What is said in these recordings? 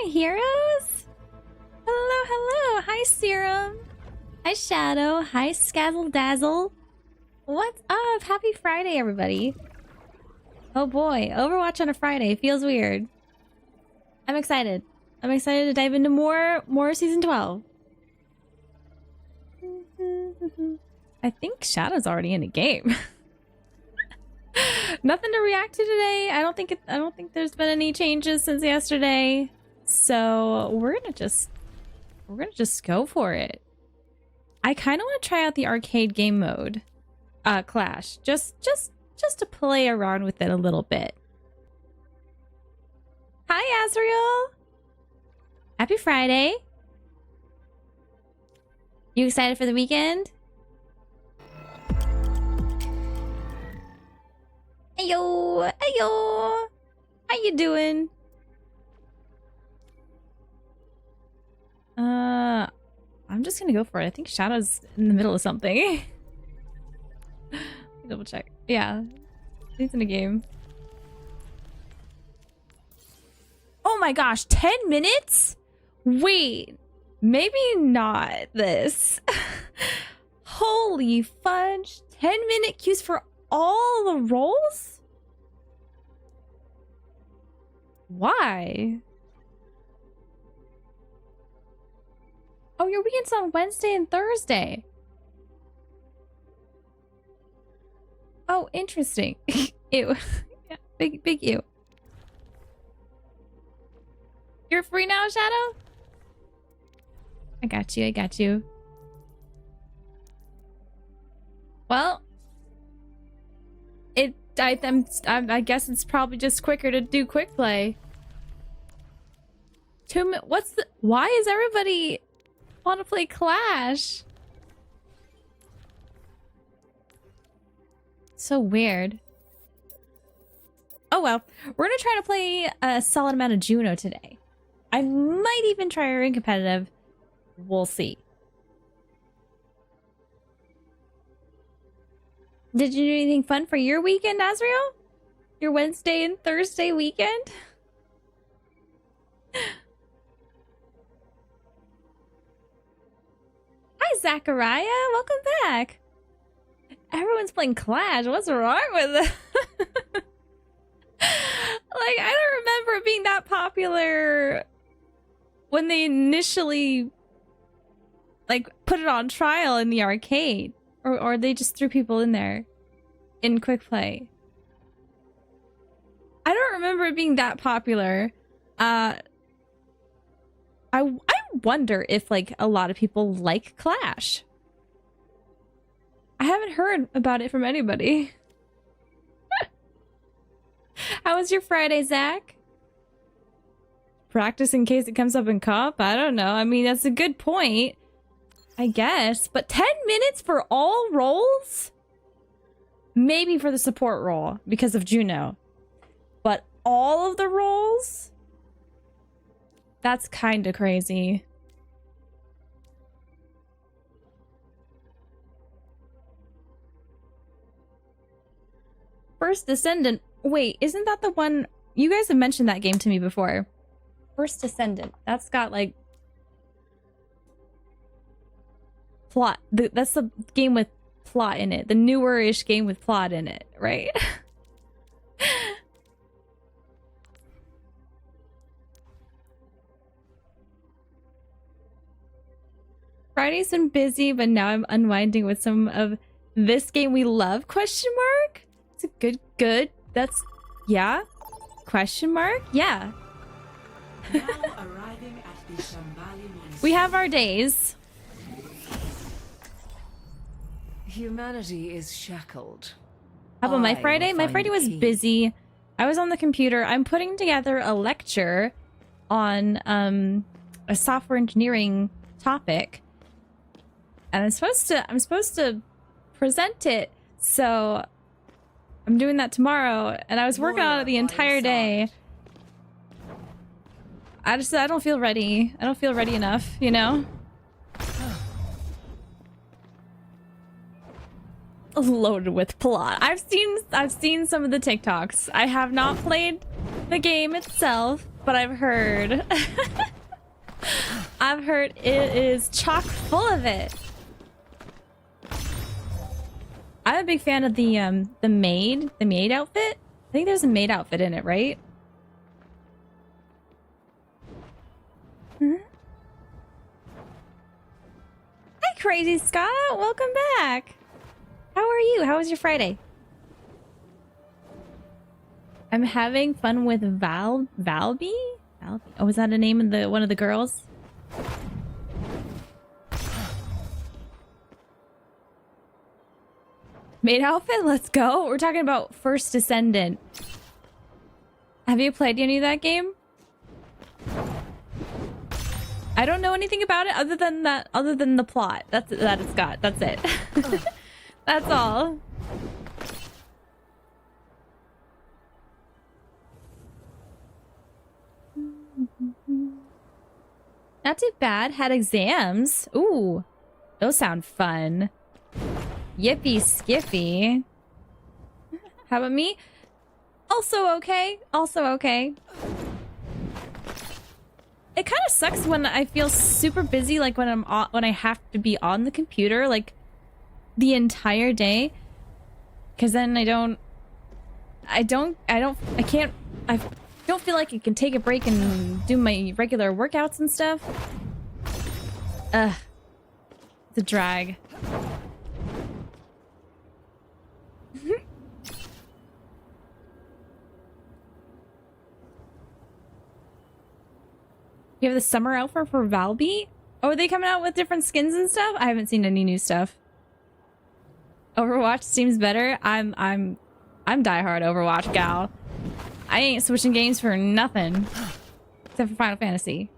my heroes. Hello, hello. Hi, Serum. Hi, Shadow. Hi, Scazzle Dazzle. What's up? Happy Friday, everybody. Oh boy, Overwatch on a Friday feels weird. I'm excited. I'm excited to dive into more season 12. I think Shadow's already in a game. Nothing to react to today. I don't think there's been any changes since yesterday. So we're gonna just go for it. I kind of want to try out the arcade game mode, Clash, just to play around with it a little bit. Hi, Azriel. Happy Friday. You excited for the weekend? Ayo, ayo. How you doing? I'm just gonna go for it. I think Shadow's in the middle of something. Double check. Yeah, he's in a game. Oh my gosh, 10 minutes? Wait, maybe not this. Holy fudge. 10-minute queues for all the roles? Why? Oh, your weekend's on Wednesday and Thursday. Oh, interesting. Ew. Yeah, big ew. You're free now, Shadow? I got you, I got you. Well, I guess it's probably just quicker to do quick play. Why is everybody want to play Clash? So weird. Oh well, we're gonna try to play a solid amount of Juno today. I might even try her in competitive. We'll see. Did you do anything fun for your weekend, Azriel? Your Wednesday and Thursday weekend? Hi, Zachariah. Welcome back. Everyone's playing Clash. What's wrong with it? Like, I don't remember it being that popular when they initially, like, put it on trial in the arcade. Or they just threw people in there in quick play. I don't remember it being that popular. I wonder if, like, a lot of people like Clash. I haven't heard about it from anybody. How was your Friday, Zach? Practice in case it comes up in comp? I don't know. I mean, that's a good point, I guess. But 10 minutes for all roles? Maybe for the support role because of Juno. But all of the roles? That's kind of crazy. First Descendant. Wait, isn't that the one? You guys have mentioned that game to me before. First Descendant. That's got, like, plot. That's the game with plot in it. The newer-ish game with plot in it, right? Friday's been busy, but now I'm unwinding with some of this game we love? Question mark? It's a good. That's, yeah? Question mark? Yeah. Now arriving at the Shambali We have our days. Humanity is shackled. How about my Friday? My Friday was busy. I was on the computer. I'm putting together a lecture on a software engineering topic. And I'm supposed to present it. So I'm doing that tomorrow, and I was working on it the entire day. I don't feel ready. I don't feel ready enough, you know? Loaded with plot. I've seen some of the TikToks. I have not played the game itself. but I've heard I've heard it is chock full of it. I'm a big fan of the maid outfit. I think there's a maid outfit in it, right? Huh? Hi, Crazy Scott. Welcome back. How are you? How was your Friday? I'm having fun with Valby? Valby? Oh, was that a name of the one of the girls? Maid outfit? Let's go. We're talking about First Descendant. Have you played any of that game? I don't know anything about it other than that, other than the plot. That it's got. That's it. That's all. Not too bad. Had exams. Ooh, those sound fun. Yippee skiffy. How about me? Also okay. Also okay. It kind of sucks when I feel super busy, like when I have to be on the computer like the entire day, because then I don't feel like I can take a break and do my regular workouts and stuff. Ugh, it's a drag. You have the summer outfit for Valby? Oh, are they coming out with different skins and stuff? I haven't seen any new stuff. Overwatch seems better. I'm diehard Overwatch gal. I ain't switching games for nothing. Except for Final Fantasy.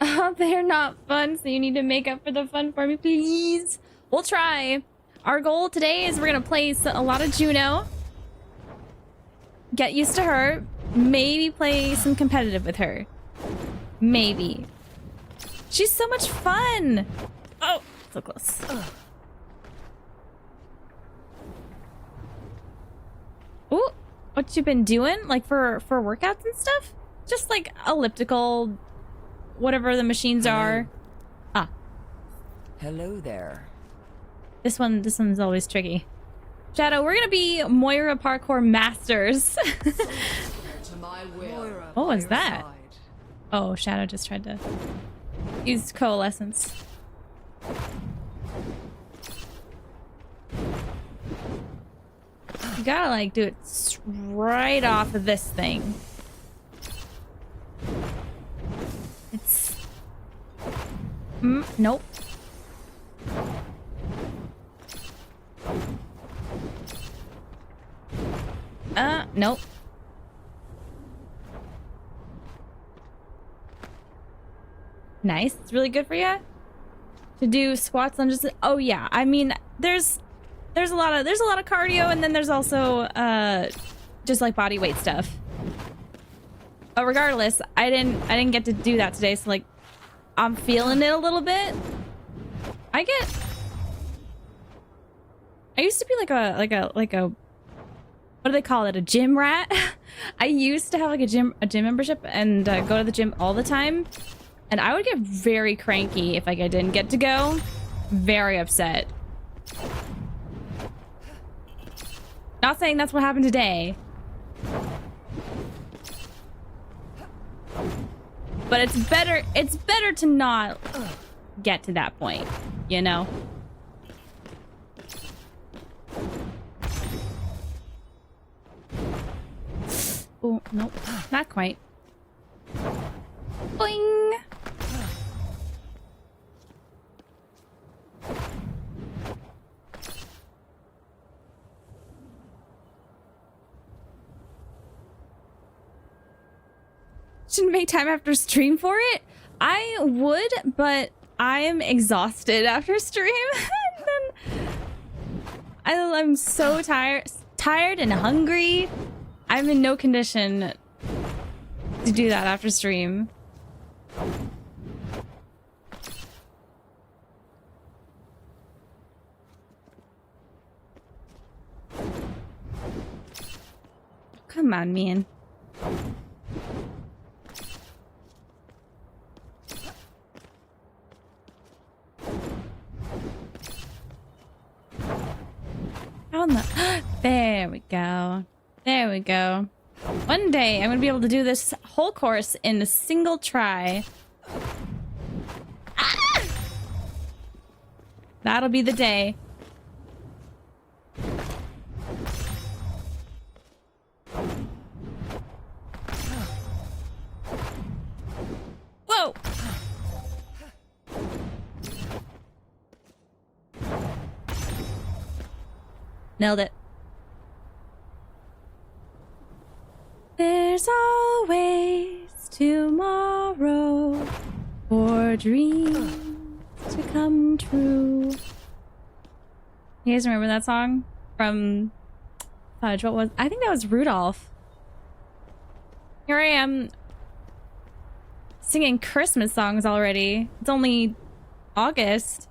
Oh, they're not fun, so you need to make up for the fun for me, please. We'll try. Our goal today is we're gonna play a lot of Juno. Get used to her. Maybe play some competitive with her. Maybe. She's so much fun. Oh, so close. Ooh, what you been doing? Like for workouts and stuff? Just like elliptical, whatever the machines are. Ah. Hello there. This one's always tricky. Shadow, we're gonna be Moira parkour masters. What was that? Oh, Shadow just tried to use coalescence. You gotta like do it right off of this thing. It's nope. Nope. Nice. It's really good for you to do squats, lunges. Oh yeah. I mean, there's a lot of cardio, and then there's also just like body weight stuff. But regardless, I didn't get to do that today, so like I'm feeling it a little bit. I used to be like a what do they call it? A gym rat. I used to have like a gym membership and go to the gym all the time, and I would get very cranky if like I didn't get to go. Very upset. Not saying that's what happened today, but it's better to not get to that point, you know? Oh, nope. Not quite. Boing! Shouldn't make time after stream for it? I would, but I'm exhausted after stream. I'm so tired and hungry. I'm in no condition to do that after stream. come on, man. How in the... There we go. There we go. One day, I'm gonna be able to do this whole course in a single try. Ah! That'll be the day. Whoa! Nailed it. There's always tomorrow for dreams to come true. You guys remember that song from Fudge? What was? I think that was Rudolph. Here I am singing Christmas songs already. It's only August.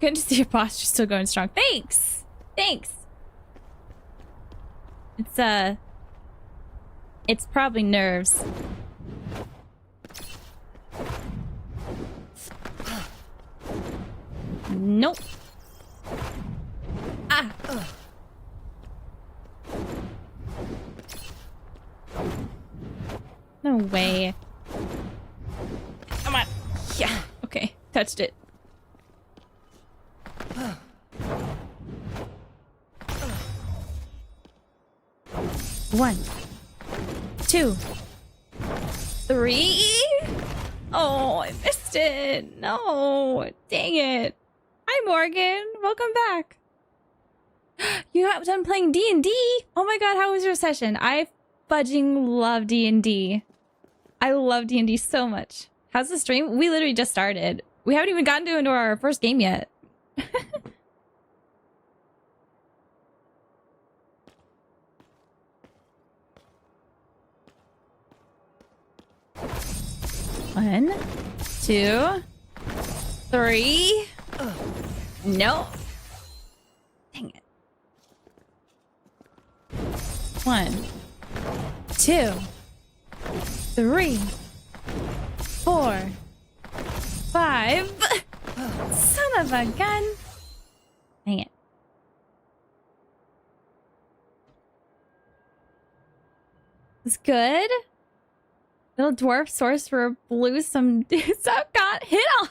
Good to see your posture still going strong. Thanks. Thanks. It's probably nerves. Nope. Ah. No way. Come on. Yeah. Okay. Touched it. One, 2, 3. Oh, I missed it. No, dang it. Hi, Morgan. Welcome back. You have done playing D&D? Oh my god, how was your session? I fudging love D&D. I love D&D so much. How's the stream? We literally just started. We haven't even gotten into our first game yet. One, 2, 3. No. Dang it. 1, 2, 3, 4, 5. Son of a gun. Dang it. It's good. Little dwarf sorcerer blew some dudes up, got hit on,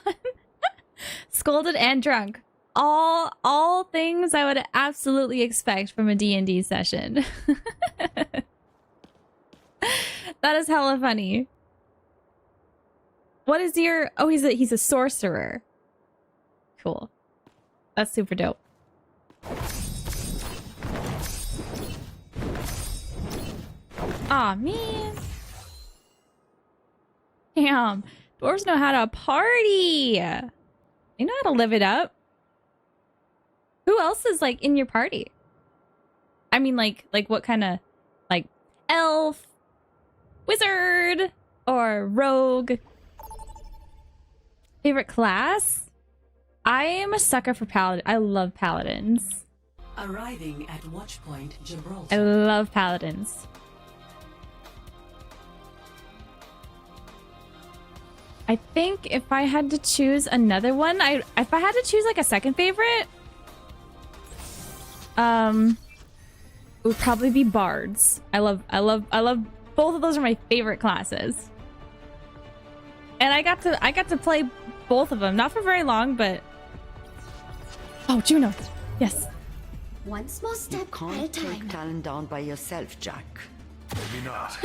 scolded and drunk. All things I would absolutely expect from a D&D session. That is hella funny. What is your... Oh, he's a sorcerer. Cool. That's super dope. Aw, man. Damn. Dwarves know how to party. They know how to live it up. Who else is, like, in your party? I mean, like what kind of... Like, elf, wizard, or rogue? Favorite class? I am a sucker for paladin. I love paladins. Arriving at Watchpoint I Gibraltar. love paladins. I think if I had to choose another one, if I had to choose like a second favorite, it would probably be bards. I love both of those are my favorite classes. And I got to play both of them, not for very long, but oh, Juno. Yes. One small step at a Can't take time. talent down by yourself, Jack. Maybe not.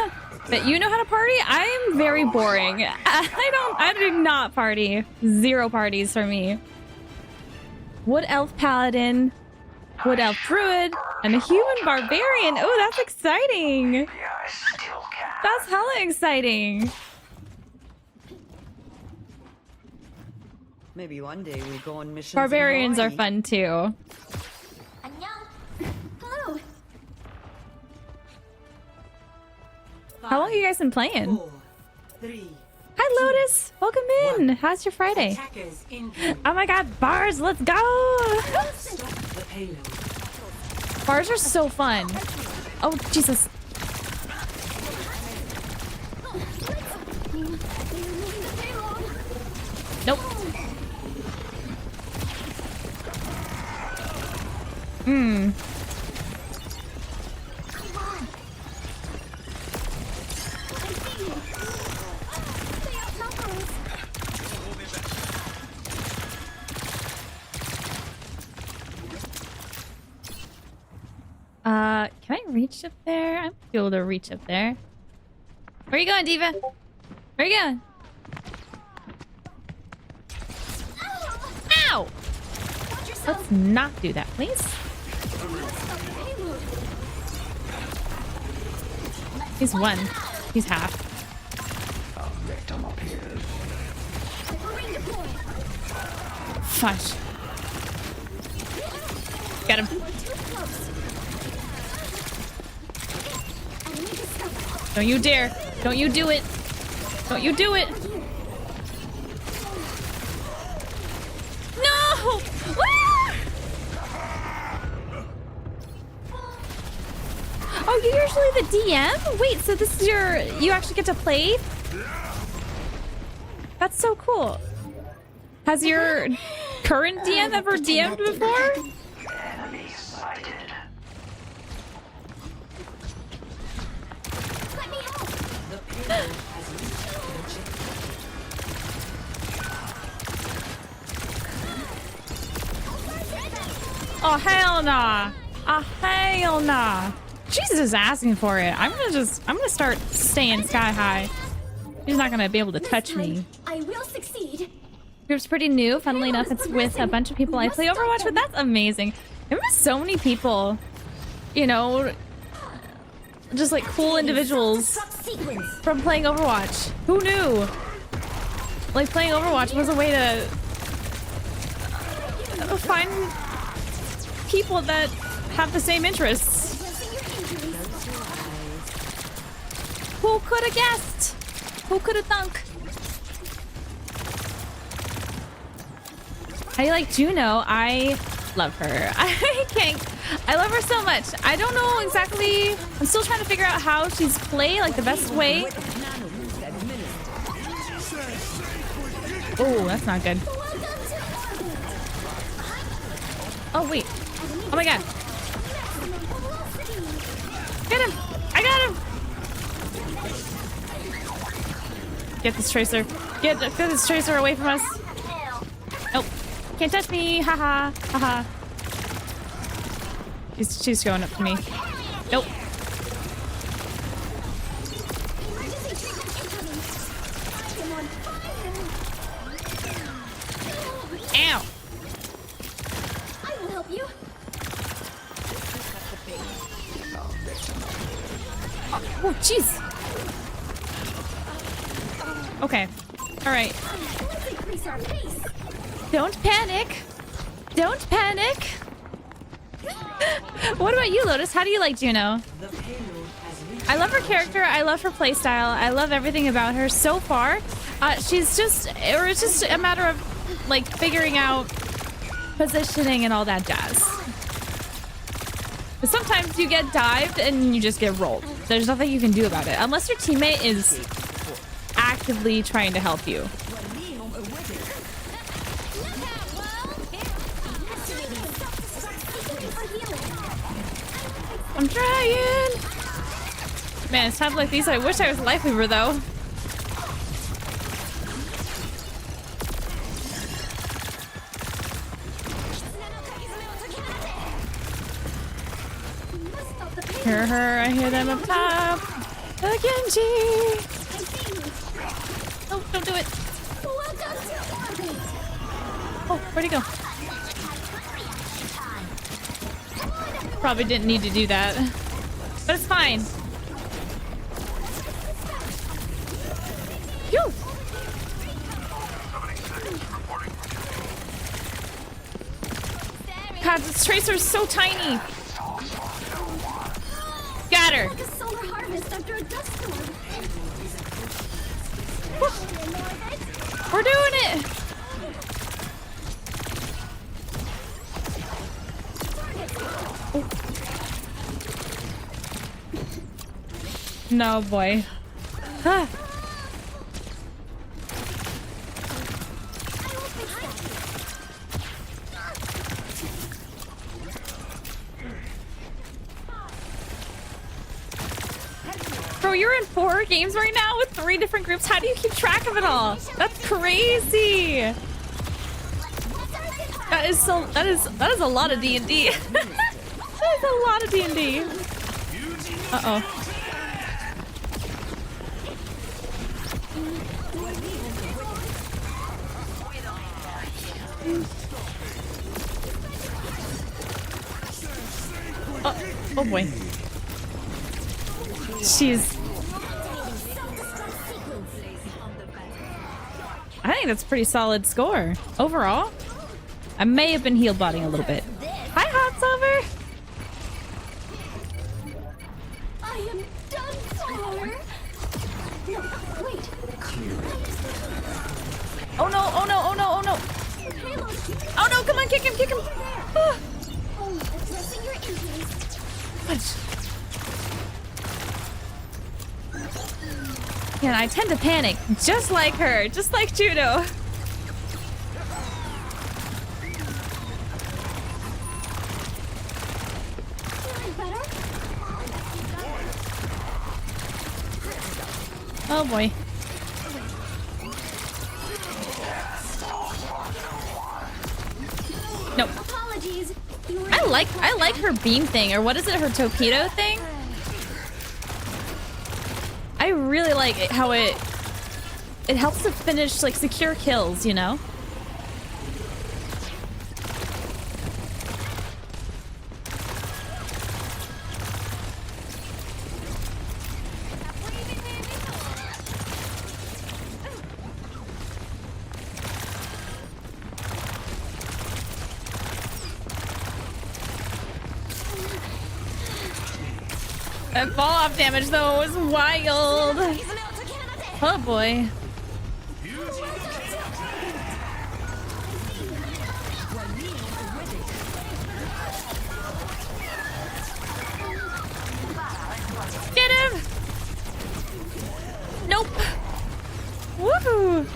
But you know how to party? I am very boring. I do not party. 0 parties for me. Wood elf paladin, wood elf druid, and a human barbarian. Oh, that's exciting. Yeah, I still can. That's hella exciting. Maybe one day we'll go on missions. Barbarians in are Hawaii. fun too. Annyeong. Hello. How long have you guys been playing? 4, 3, Hi, Lotus. Welcome in. How's your Friday? Attackers incoming. Oh my god, bars, let's go! Stop the payload. Bars are so fun. Oh, Jesus. Nope. Hmm. Can I reach up there? I'm able to reach up there. Where are you going, Diva? Where are you going? Ow! Let's not do that, please. He's one. He's half. Fudge. Get him. Don't you dare. Don't you do it. Don't you do it. No! Ah! Oh, you're usually the DM? Wait, so this is you actually get to play? That's so cool. Has your current DM ever DM'd before? Enemy sighted. The payload has reached the objective. Oh, hell nah. Oh, hell nah. Jesus is asking for it. I'm gonna start staying sky high. He's not gonna be able to touch me. I will succeed. Group's pretty new. Funnily enough, it's with a bunch of people I play Overwatch with. That's amazing. There were so many people, you know, just like cool individuals from playing Overwatch. Who knew? Like playing Overwatch was a way to find people that have the same interests. Who could have guessed? Who could have thunk? I like Juno. I love her. I love her so much. I don't know exactly. I'm still trying to figure out how she's played, like the best way. Oh, that's not good. Oh, wait. Oh my god. Get him. I got him. Get this tracer. Get this tracer away from us. Nope. Can't touch me. Haha. Haha. She's going up to me. Nope. Ow. I will help you. Oh, jeez. Okay. All right. Let's increase our pace. Don't panic. Don't panic. What about you, Lotus? How do you like Juno? The payload has reached. I love her character. I love her playstyle. I love everything about her so far. She's just, or it's just a matter of like figuring out positioning and all that jazz. But sometimes you get dived and you just get rolled. There's nothing you can do about it unless your teammate is actively trying to help you. I'm trying. Man, it's times like these I wish I was a life weaver though. Hear her, I hear them up top. The Genji. Oh, don't do it. Oh, where'd he go? Probably didn't need to do that. But it's fine. Phew. God, this tracer is so tiny. Got her. Like a solar harvest after a dust storm. Woo. We're doing it! Oh. No, boy. Ah. Bro, you're in 4 games right now with 3 different groups. How do you keep track of it all? That's crazy. That is a lot of D&D. That is a lot of D&D. Uh-oh. Oh boy. She's... I think that's a pretty solid score. Overall, I may have been heal botting a little bit. Hi, Hot Silver! I am done for. No, wait. Oh no, oh no, oh no, oh no! Oh no, come on, kick him, kick him! Ah. Addressing your injuries. Man, I tend to panic just like her, just like Juno. Feeling better? Oh boy. Nope. Apologies. I like her beam thing, or what is it, her torpedo thing? I really like it, how it helps to finish, like, secure kills, you know? That fall off damage though was wild. Oh boy. Get him! Nope. Woohoo!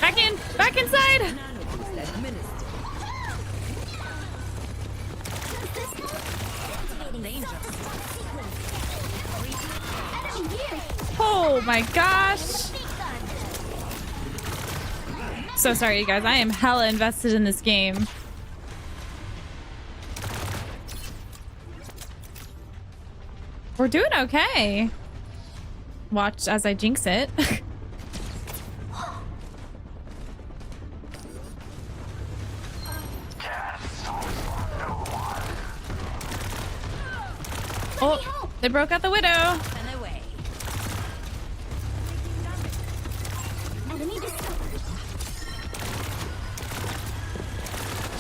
Back in! Back inside! Oh my gosh! So sorry, you guys. I am hella invested in this game. We're doing okay. Watch as I jinx it. Oh, they broke out the widow. Enemy discovered.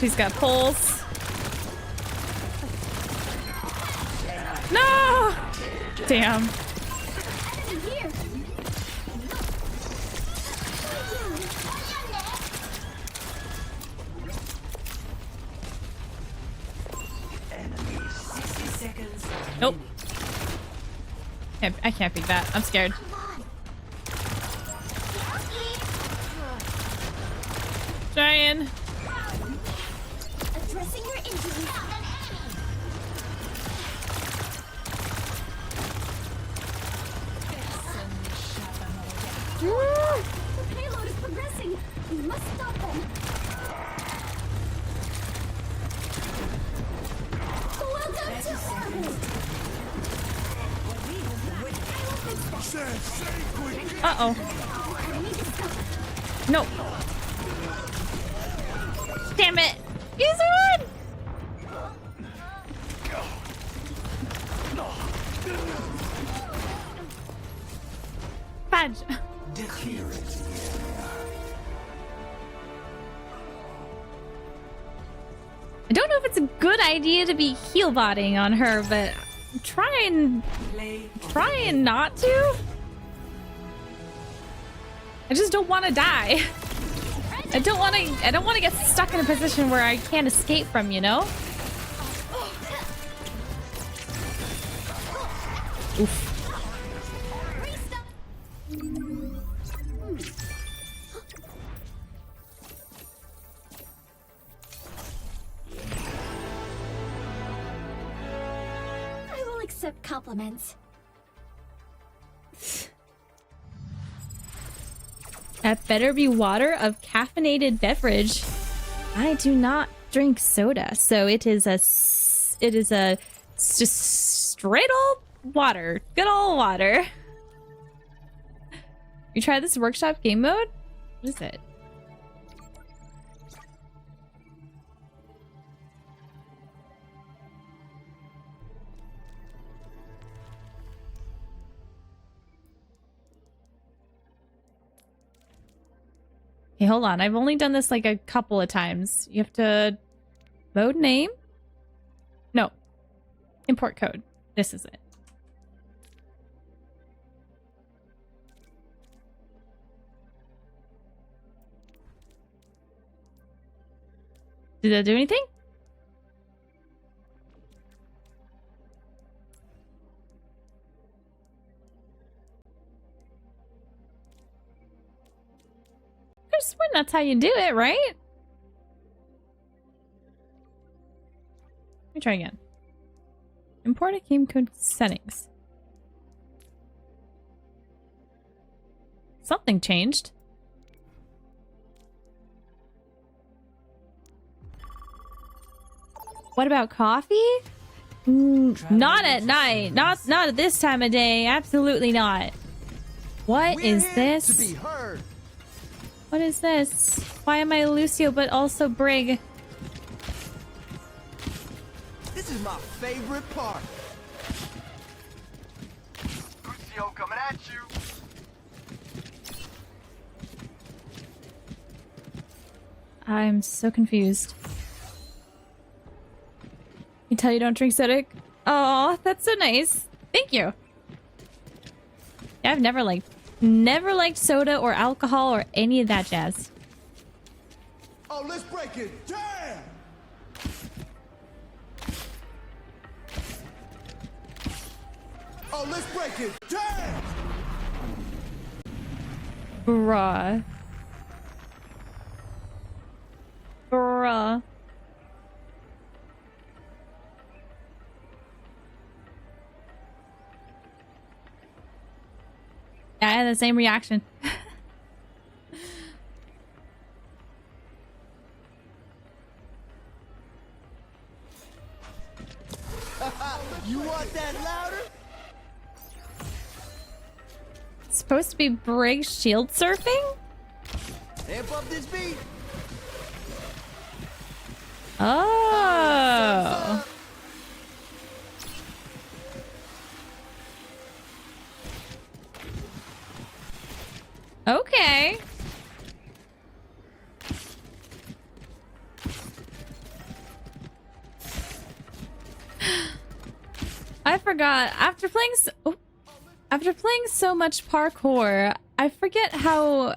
She's got pulse. No! Damn. Enemy here. Nope. I can't beat that. I'm scared. Trying. Addressing your injuries. The payload is progressing. We must stop them. Well done, team. Uh-oh. No. Damn it. Use one. Fudge. I don't know if it's a good idea to be heal botting on her, but I'm trying not to. I just don't want to die. I don't want to get stuck in a position where I can't escape from, you know? Oof. I will accept compliments. That better be water of caffeinated beverage. I do not drink soda, so it is just straight old water. Good old water. You try this workshop game mode? What is it? Okay, hold on. I've only done this like a couple of times. You have to mode name. No. Import code. This is it. Did that do anything? I swear that's how you do it, right? Let me try again. Import a game code settings. Something changed. What about coffee? Not at night. Not at this time of day. Absolutely not. What is this? What is this? Why am I Lucio but also Brig? This is my favorite part. Lucio coming at you. I'm so confused. You tell you don't drink soda? Oh, that's so nice. Thank you. Yeah, I've never liked soda or alcohol or any of that jazz. Oh, let's break it. Damn! Oh, let's break it. Damn! Bruh. Bruh. Yeah, I had the same reaction. You want that louder? It's supposed to be Brig shield surfing? Amp up this beat. Oh. Okay. I forgot. After playing so much parkour, I forget how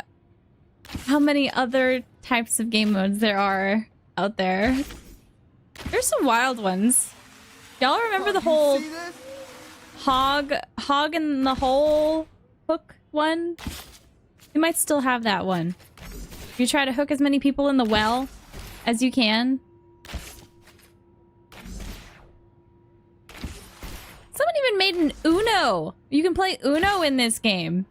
many other types of game modes there are out there. There's some wild ones. Y'all remember the whole hog in the hole hook one? You might still have that one. You try to hook as many people in the well as you can. Someone even made an Uno. You can play Uno in this game.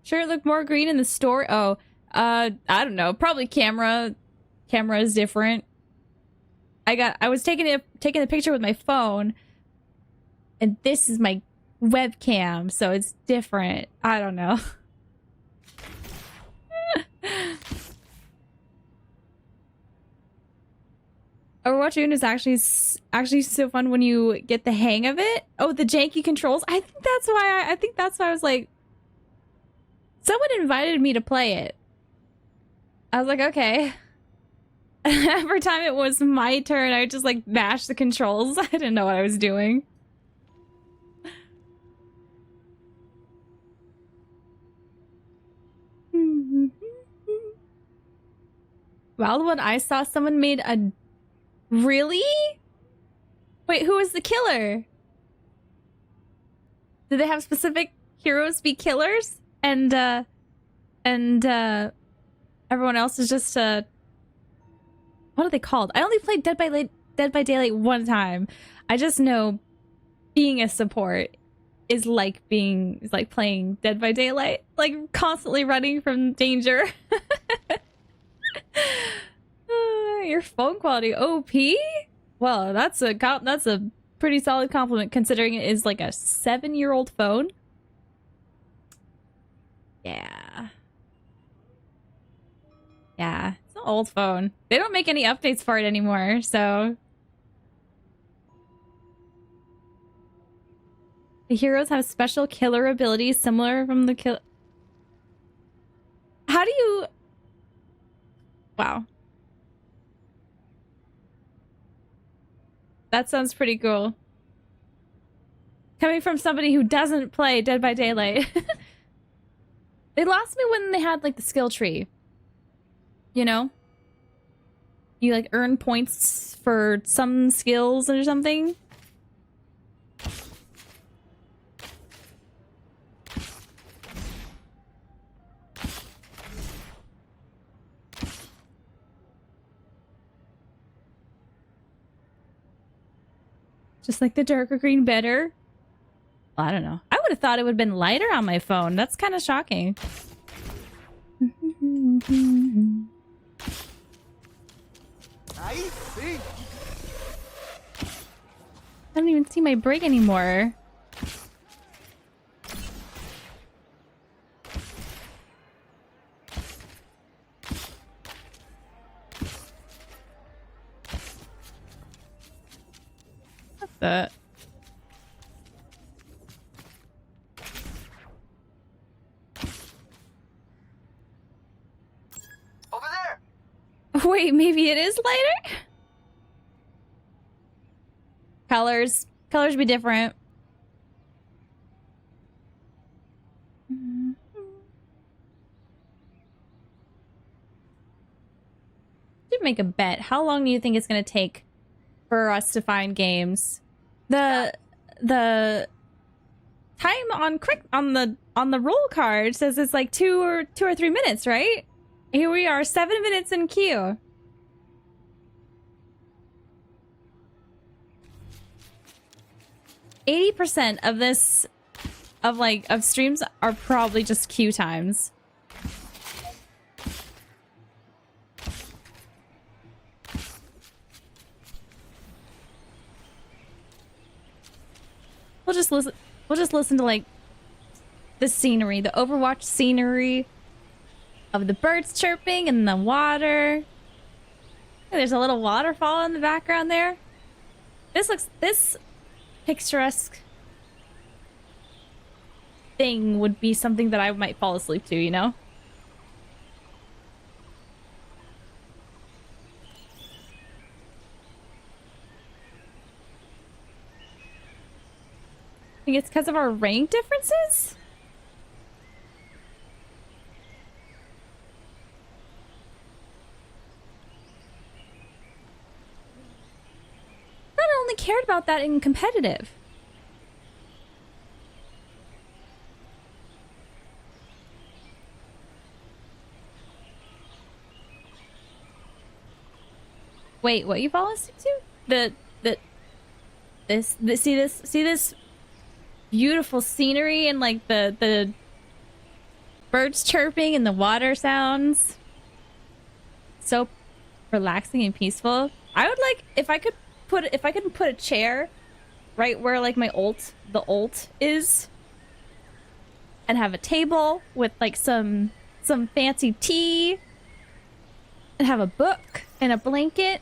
Sure, it looked more green in the store. Oh, I don't know. Probably camera is different. I was taking the picture with my phone, and this is my webcam, so it's different. I don't know. Overwatch Une is actually so fun when you get the hang of it. Oh, the janky controls. I think that's why I was like, someone invited me to play it. I was like, okay. Every time it was my turn, I would just like mash the controls. I didn't know what I was doing. Wildwood, I saw someone made a... Really? Wait, who was the killer? Did they have specific heroes be killers? And everyone else is just, what are they called? I only played Dead by Daylight one time. I just know being a support is like playing Dead by Daylight. Like, constantly running from danger. Your phone quality OP? Well, that's a pretty solid compliment considering it is like a 7-year-old phone. Yeah. Yeah, it's an old phone. They don't make any updates for it anymore, so. The heroes have special killer abilities similar from the kill. How do you... Wow. That sounds pretty cool. Coming from somebody who doesn't play Dead by Daylight. They lost me when they had like the skill tree. You know? You like earn points for some skills or something. Just like the darker green better. Well, I don't know. I would have thought it would have been lighter on my phone. That's kind of shocking. I see. I don't even see my break anymore. What's that? Over there. Wait, maybe it is lighter? Colors be different. Should make a bet. How long do you think it's gonna take for us to find games? The time on the roll card says it's like 2 or 3 minutes, right? Here we are, 7 minutes in queue. %, of this, of streams are probably just queue times. We'll just listen to like the scenery, the Overwatch scenery of the birds chirping in the water. Hey, there's a little waterfall in the background there. This picturesque thing would be something that I might fall asleep to, you know? I think it's because of our rank differences? I only cared about that in competitive. Wait, what you fall asleep to? See this beautiful scenery and like the birds chirping and the water sounds. So relaxing and peaceful. I would like if I could put a chair right where like the ult is, and have a table with like some fancy tea, and have a book and a blanket.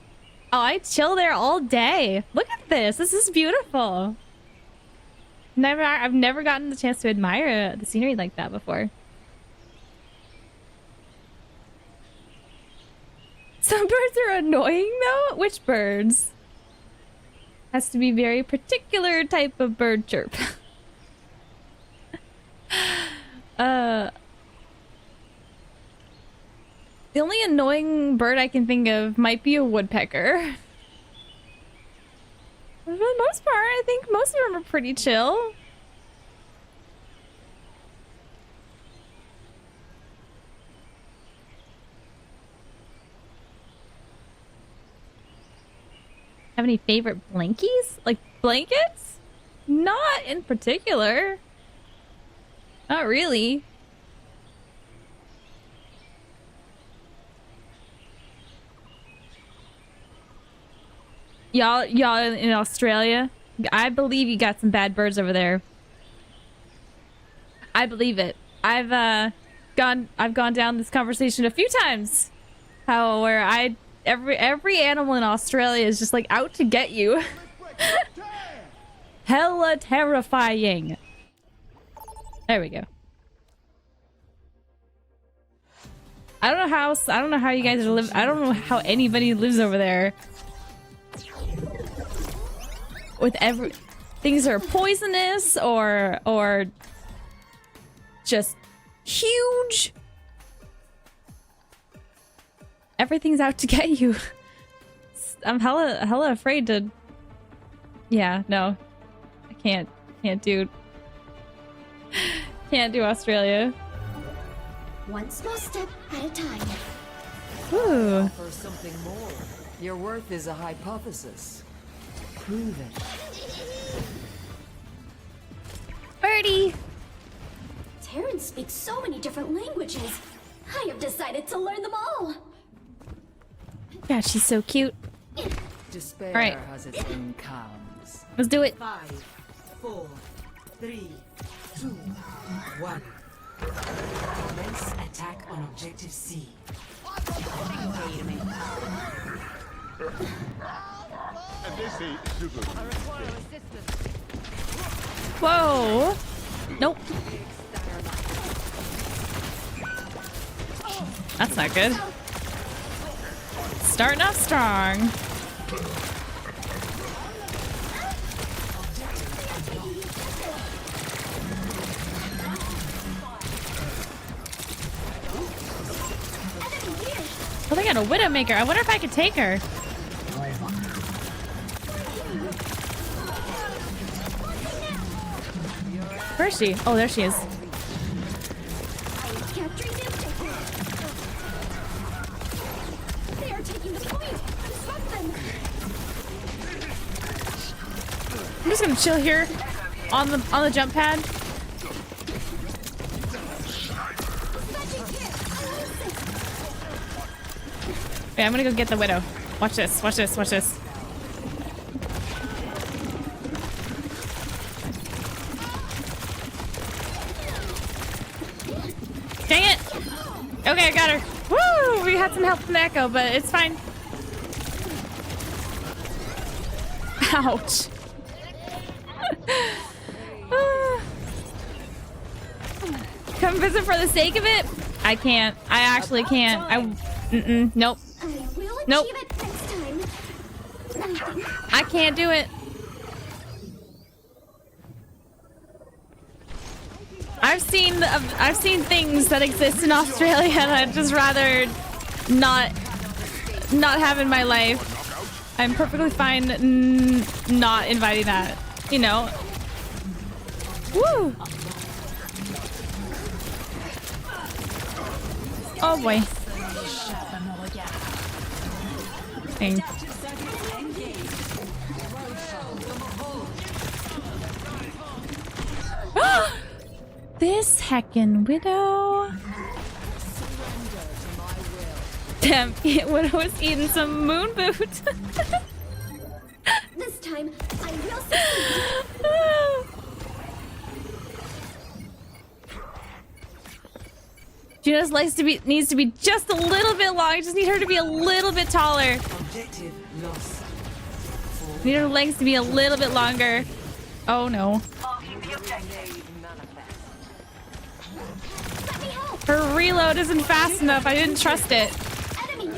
Oh, I chill there all day. Look at this. This is beautiful. I've never gotten the chance to admire the scenery like that before. Some birds are annoying though. Which birds? Has to be very particular type of bird chirp. The only annoying bird I can think of might be a woodpecker. For the most part, I think most of them are pretty chill. Have any favorite blankies? Like blankets? Not in particular. Not really. Y'all in Australia, I believe you got some bad birds over there. I believe it. I've gone down this conversation a few times. Where every animal in Australia is just like out to get you. Hella terrifying. There we go. I don't know how you guys live. I don't know how anybody lives over there. With things are poisonous or just huge. Everything's out to get you. I'm hella afraid to. Yeah, no, I can't do Australia. One small step at a time. Ooh. For something more. Your worth is a hypothesis. Prove it. Birdie! Terran speaks so many different languages. I have decided to learn them all. God, she's so cute. Despair All right. has its own cons. Let's do it. 5, 4, 3, 2, 1. Commence attack on objective C. Whoa! Nope. That's not good. Starting off strong. Oh, they got a Widowmaker. I wonder if I could take her. Where is she? Oh, there she is. Capturing the objective. They are taking the point. Disrupt them. I'm just gonna chill here on the jump pad. Okay, I'm gonna go get the Widow. Watch this, watch this, watch this. Dang it! Okay, I got her. Woo! We had some help from the Echo, but it's fine. Ouch. Come visit for the sake of it? I can't. I actually can't. Nope. I will achieve Nope. it next time. I can't do it. I've seen things that exist in Australia and I'd just rather not have in my life. I'm perfectly fine not inviting that, you know. Woo! Oh boy. Dang. This heckin' Widow. Damn, Widow was eating some moon boot. This time, I will succeed. Juno's legs needs to be just a little bit long. I just need her to be a little bit taller. Objective Lost. Need her legs to be a little bit longer. Oh no. Her reload isn't fast enough. I didn't trust it. Enemy near.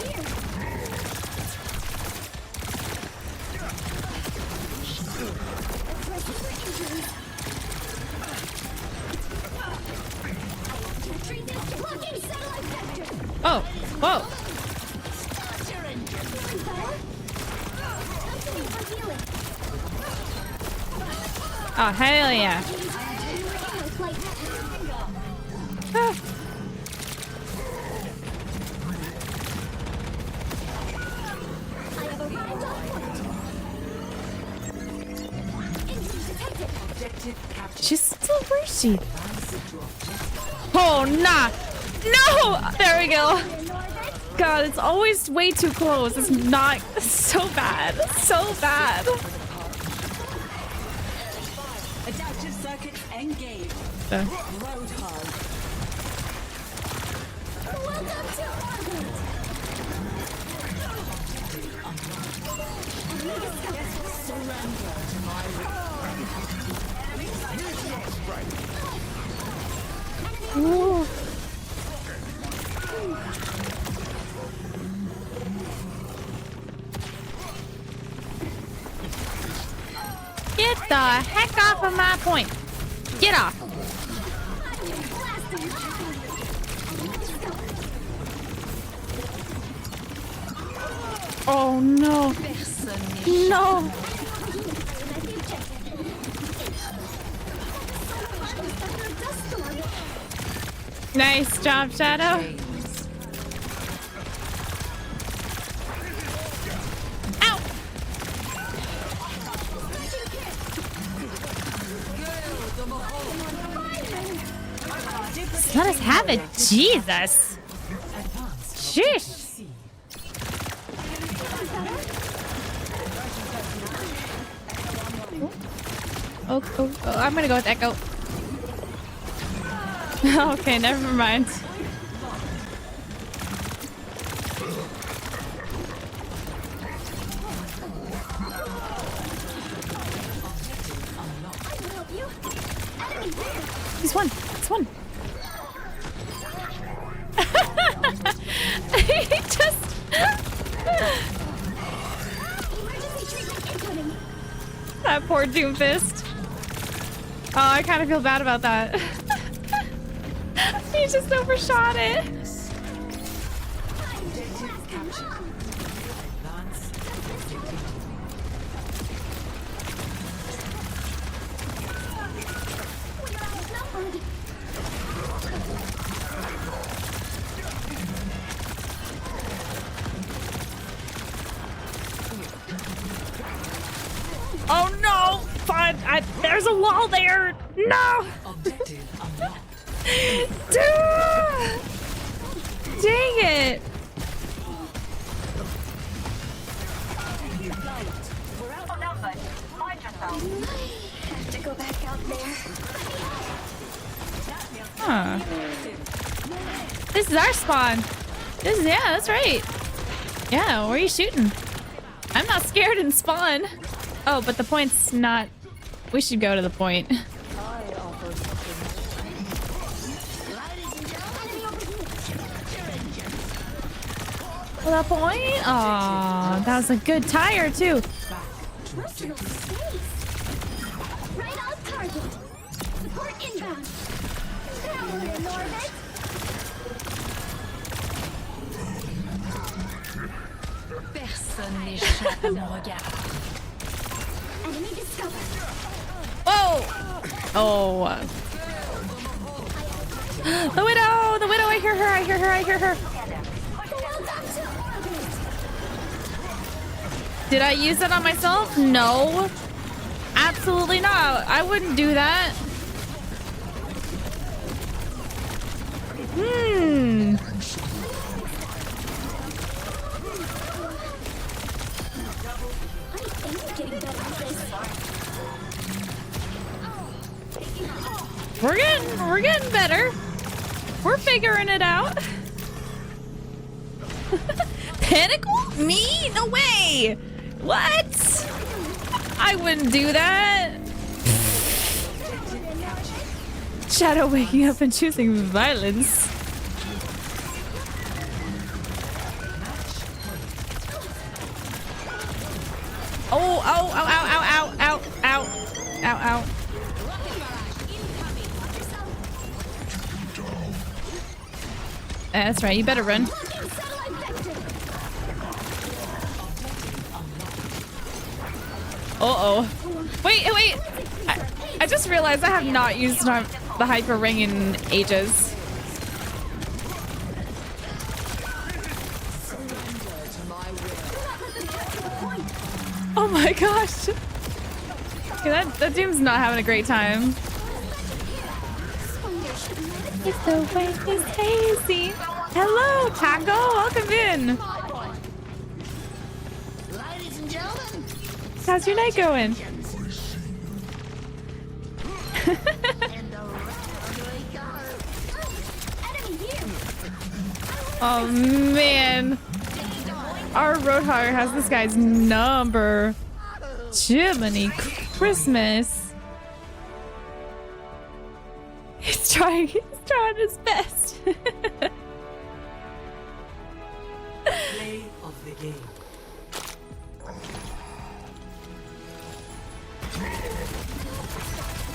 Addressing for injuries. Capturing this. Blocking satellite vector. Oh, whoa. Feeling better? Continuing for healing. Oh, hell yeah. Flight. Ah. I have arrived on point. Injury detected. Objective captured. She's still where is she? Oh, nah. No! There we go. God, it's always way too close. It's not so bad. So bad. Adaptive circuits engaged. Roadhog. Welcome to orbit. Surrender to my Ooh. Get the heck off of my point. Get off. Oh no. No. Nice job, Shadow. Ow. Let us have it. Jesus. Sheesh. Oh, I'm gonna go with Echo. Okay, never mind. He's one. It's one. He just. That poor Doomfist. Oh, I kind of feel bad about that. He just overshot it. Oh no! Fun! There's a wall there! No! objective unlocked. Dude! Dang it! We're outnumbered. Find yourself. Have to go back out there. Huh. This is our spawn. Yeah, that's right. Yeah, where are you shooting? I'm not scared in spawn. Oh, but the point's not. We should go to the point. The point? Aw, that was a good tire too. Personal space. Right on target. Support inbound. Traveler in orbit. Personne n'échappe à mon regard. Enemy discovered. Whoa! Oh. The widow! The widow! I hear her! I hear her! I hear her! Welcome to orbit. Did I use it on myself? No. Absolutely not. I wouldn't do that. Hmm. I am getting better at this. We're getting better. We're figuring it out. Pinnacle? Me? No way. What? I wouldn't do that. Shadow waking up and choosing violence. Oh, ow, ow, ow, ow, ow, ow, ow, ow. That's right, you better run. Uh-oh. Wait. I just realized I have not used the hyper ring in ages. Oh my gosh. Okay, that Doom's not having a great time. If the way is hazy. Hello, Taco. Welcome in. Ladies and gentlemen, How's your night going? Oh man. Our Roadhog has this guy's number. Jiminy Christmas. He's trying his best. Play of the game.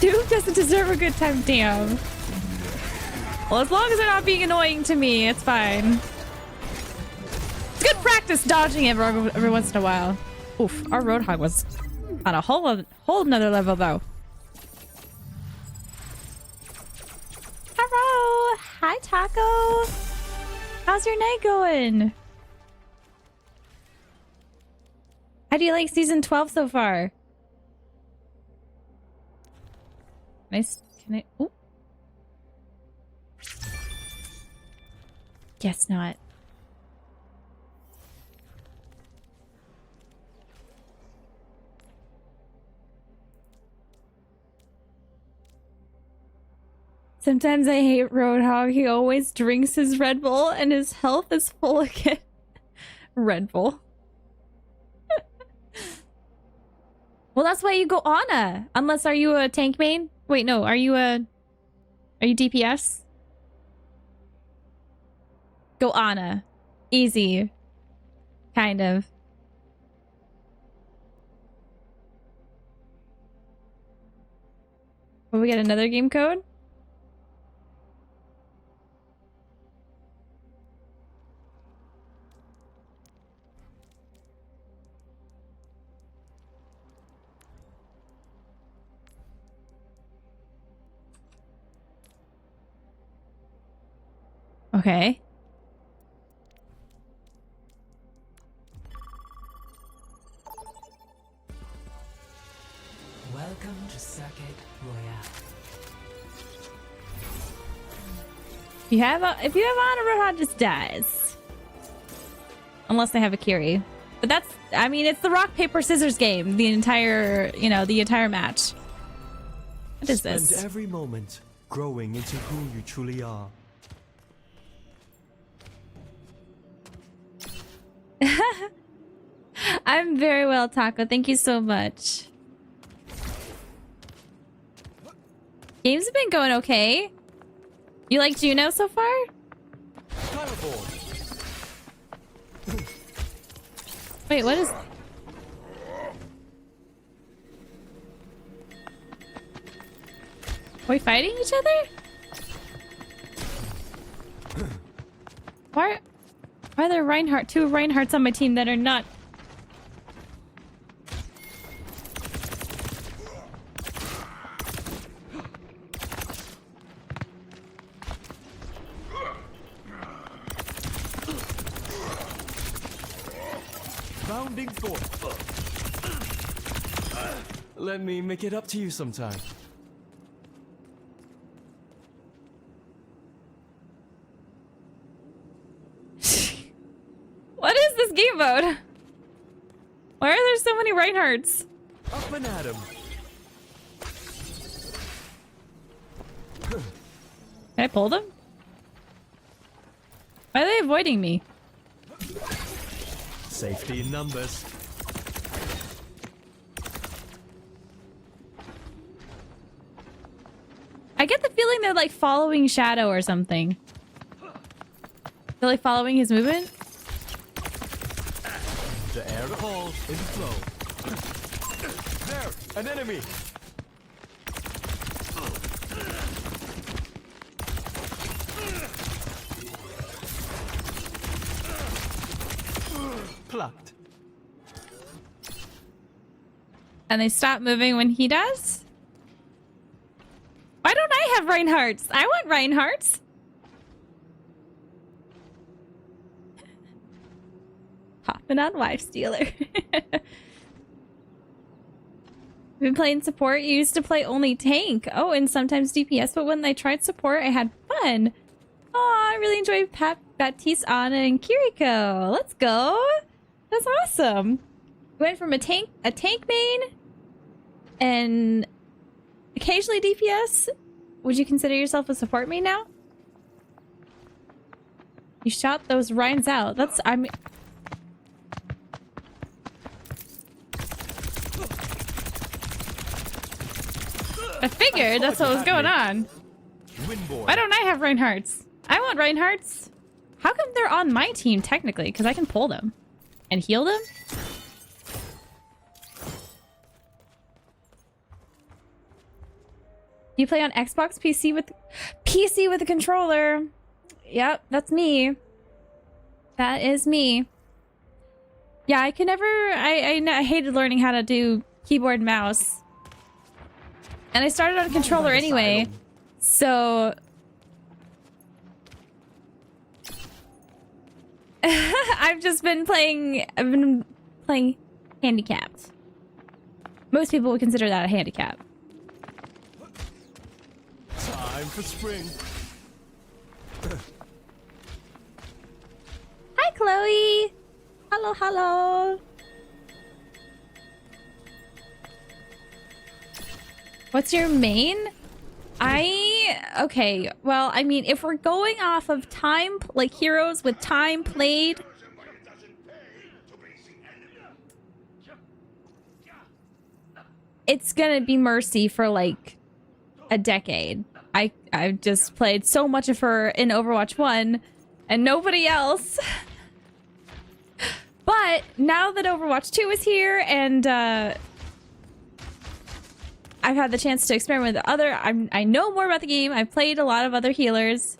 Dude doesn't deserve a good time, damn. Well, as long as they're not being annoying to me, it's fine. It's good practice dodging every once in a while. Oof, our Roadhog was on a whole nother level though. Hello! Hi, Taco! How's your night going? How do you like season 12 so far? Nice. Can I? Ooh. Guess not. Sometimes I hate Roadhog. He always drinks his Red Bull and his health is full again. Red Bull. Well, that's why you go Ana. Unless, are you a tank main? Wait, no. Are you DPS? Go Ana. Easy. Kind of. Will we get another game code? Okay. Welcome to Circuit Royale. If you have Ana, Roadhog just dies. Unless they have a Kiri. But that's, I mean, it's the rock, paper, scissors game. The entire, the entire match. What is this? Spend every moment growing into who you truly are. I'm very well, Taco. Thank you so much. Games have been going okay. You like Juno so far? Wait, what is... Are we fighting each other? Why are there two Reinhardts on my team that are not... Bounding forth. Let me make it up to you sometime. What is this game mode? Why are there so many Reinhardts? Up and at 'em. Can I pull them? Why are they avoiding me? Safety in numbers. I get the feeling they're like following Shadow or something. They're like following his movement. The air calls in flow. There, an enemy. Plucked. And they stop moving when he does? Why don't I have Reinhardt's? I want Reinhardt's. Hopping on Wife Stealer. Been playing support. You used to play only tank. Oh, and sometimes DPS, but when I tried support, I had fun. Oh, I really enjoyed Baptiste, Anna, and Kiriko. Let's go. That's awesome. Went from a tank main and occasionally DPS. Would you consider yourself a support main now? You shot those Ryans out. I figured that's what was going on. Why don't I have Reinhardt's? I want Reinhardt's. How come they're on my team technically? Because I can pull them and heal them. You play on Xbox PC with a controller. Yep, that's me. That is me. Yeah, I can never. I hated learning how to do keyboard and mouse, and I started on a controller anyway. So I've been playing handicapped. Most people would consider that a handicap. Time for spring. Hi, Chloe. Hello, hello. What's your main? Okay, well, I mean, if we're going off of time, like heroes with time played, it's gonna be Mercy for like a decade. I've just played so much of her in Overwatch 1 and nobody else. But now that Overwatch 2 is here and I've had the chance to experiment with I know more about the game. I've played a lot of other healers.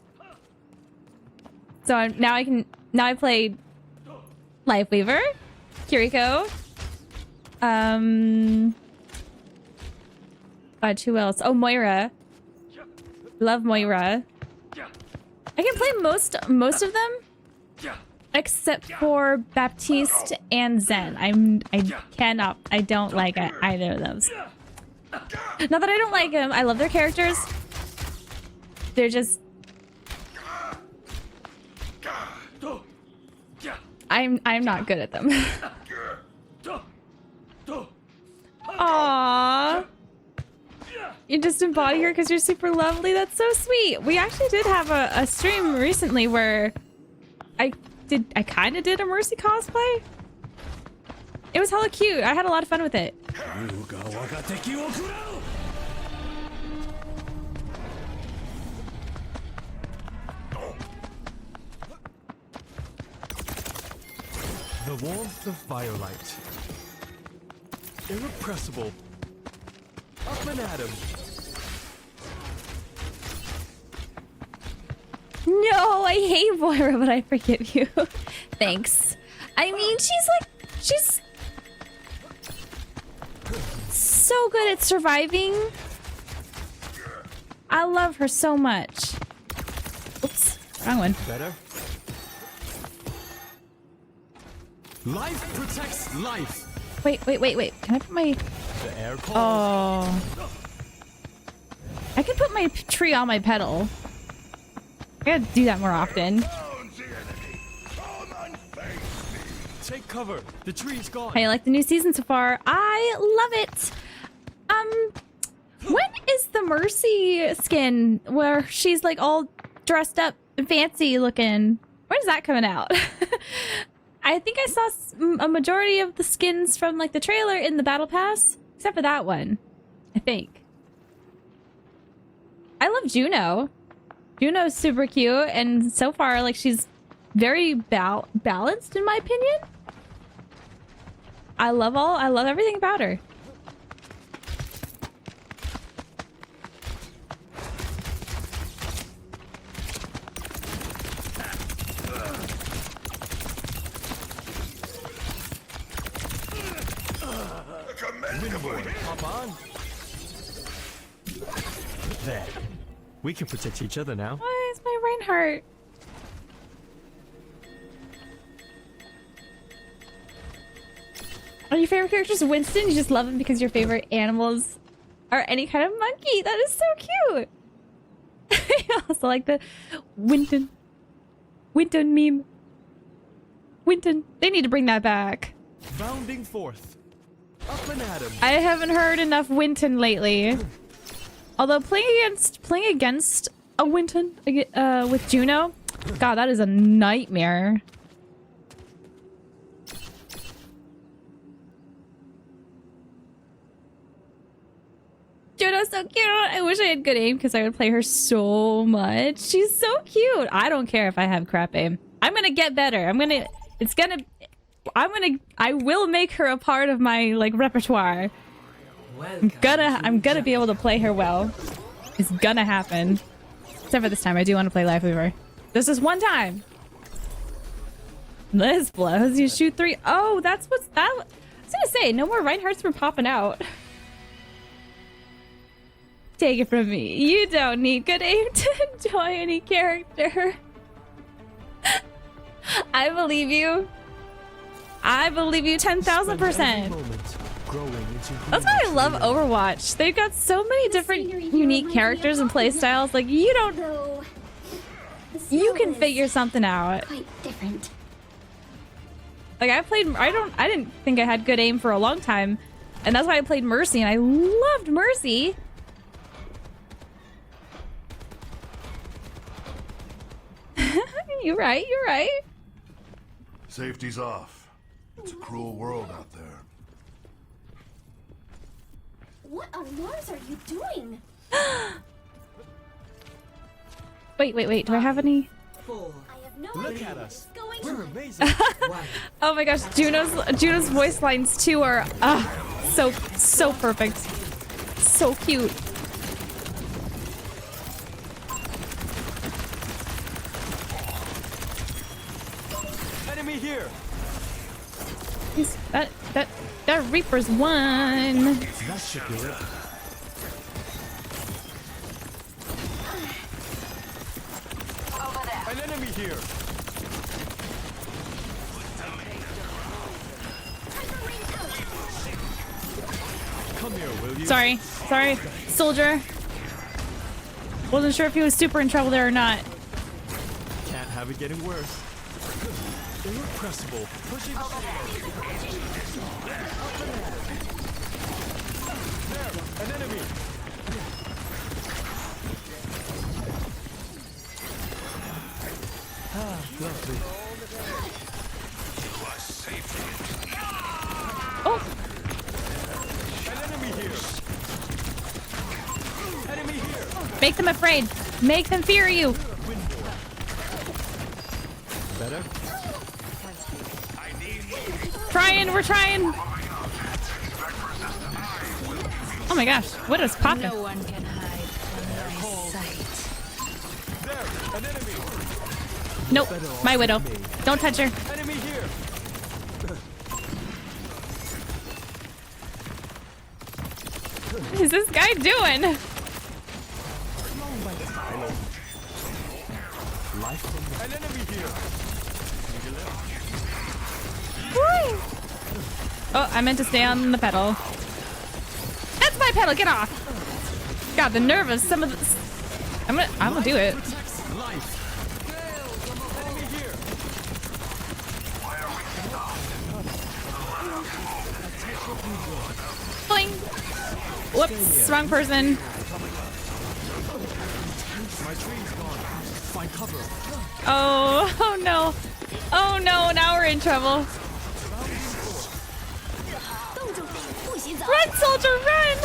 So I play Lifeweaver, Kiriko, who else? Oh, Moira. Love Moira. I can play most of them, except for Baptiste and Zen. I don't like either of those. Not that I don't like them. I love their characters. They're just. I'm not good at them. Aww. You just embody her because you're super lovely. That's so sweet. We actually did have a stream recently where I kind of did a Mercy cosplay. It was hella cute. I had a lot of fun with it. The warmth of firelight. Irrepressible. Up and at 'em. No, I hate Moira, but I forgive you. Thanks. I mean, she's so good at surviving. I love her so much. Oops, wrong one. Better. Life protects life. Wait. Can I put my... The air calls. Oh. I can put my tree on my pedal. I gotta do that more often. Take cover. The tree's gone. How you like the new season so far? I love it. When is the Mercy skin where she's like all dressed up and fancy looking? When is that coming out? I think I saw a majority of the skins from like the trailer in the battle pass, except for that one, I think. I love love Juno. Juno's super cute, and so far, like, she's very balanced in my opinion. I love everything about her. Hop on. There. We can protect each other now. Why is my Reinhardt? Are your favorite characters Winston? You just love him because your favorite animals are any kind of monkey. That is so cute. I also like the Winton meme. Winton. They need to bring that back. Bounding forth. Up and at him. I haven't heard enough Winton lately. Although playing against a Winton with Juno, God, that is a nightmare. Juno's so cute. I wish I had good aim because I would play her so much. She's so cute. I don't care if I have crap aim. I'm gonna get better. I will make her a part of my like repertoire. I'm gonna be able to play her well. It's gonna happen. Except for this time, I do want to play Life Weaver. This is one time. This blows. You shoot 3. Oh, that's what's that. I was gonna say, no more Reinhardts were popping out. Take it from me. You don't need good aim to enjoy any character. I believe you. I believe you 10,000%. That's why I love Overwatch. They've got so many different unique characters and playstyles. Like, you can figure something out. Quite different. Like, I didn't think I had good aim for a long time. And that's why I played Mercy, and I loved Mercy. You're right. Safety's off. It's a cruel world out there. What on Mars are you doing? Wait. Do I have any? 4. I have no Look idea at us. what's We're going on. amazing. 1. Oh my gosh, Juno's voice lines too are so perfect. So cute. Enemy here. That Reaper's one. That should do it. An enemy here. Come here, will you? Sorry, soldier. Wasn't sure if he was super in trouble there or not. Can't have it getting worse. Irrepressible. Pushing. There, an enemy. Ah, lovely. Oh, An enemy here. Enemy here. make them afraid. Make them fear you. Better? We're trying. Oh my gosh, what is popping? No one can hide from my sight. There, an enemy. Nope, my widow. Don't touch her. Enemy here. What is this guy doing? An enemy here. Woo! Oh, I meant to stay on the pedal. That's my pedal. Get off. God, the nerve of some of this. I'm gonna do it. Life. Enemy here. Boing. Whoops, wrong person. My train's gone. Find cover. Oh no. Oh no, now we're in trouble. Run, soldier, run!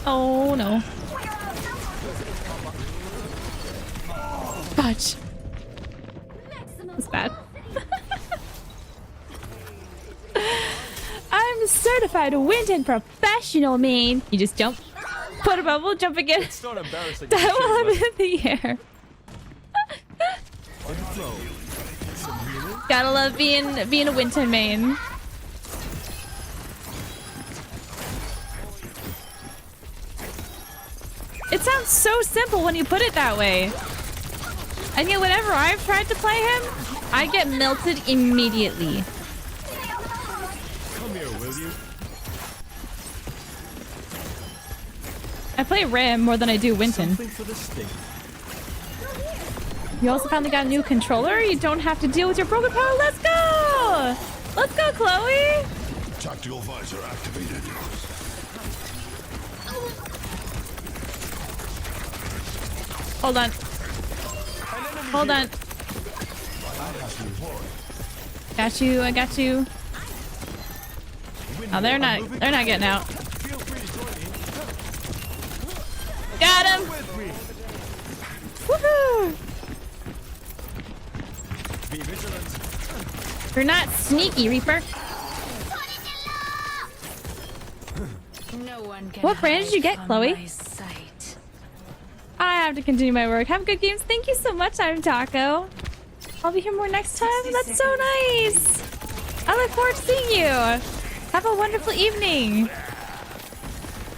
Oh no. Fudge. That's bad. I'm certified Winton professional main. You just jump, put a bubble, jump again. It's not embarrassing. That will have in the air. Overflow. Some healing. Gotta love being a Winton main. It sounds so simple when you put it that way. And yet whenever I've tried to play him, I get melted immediately. Come here, will you? I play Ram more than I do Winton. Something for the sting. You also finally got a new controller. You don't have to deal with your broken power. Let's go! Let's go, Chloe! Tactical visor activated. Hold on. Hold on. Got you, I got you. Oh, they're not getting out. Feel free to join me. Got him! With me. Woohoo! Be vigilant. You're not sneaky, Reaper. No one can What brand did you get, hide Chloe? from my sight. I have to continue my work. Have good games. Thank you so much, I'm Taco. I'll be here more next time. That's so nice. I look forward to seeing you. Have a wonderful evening.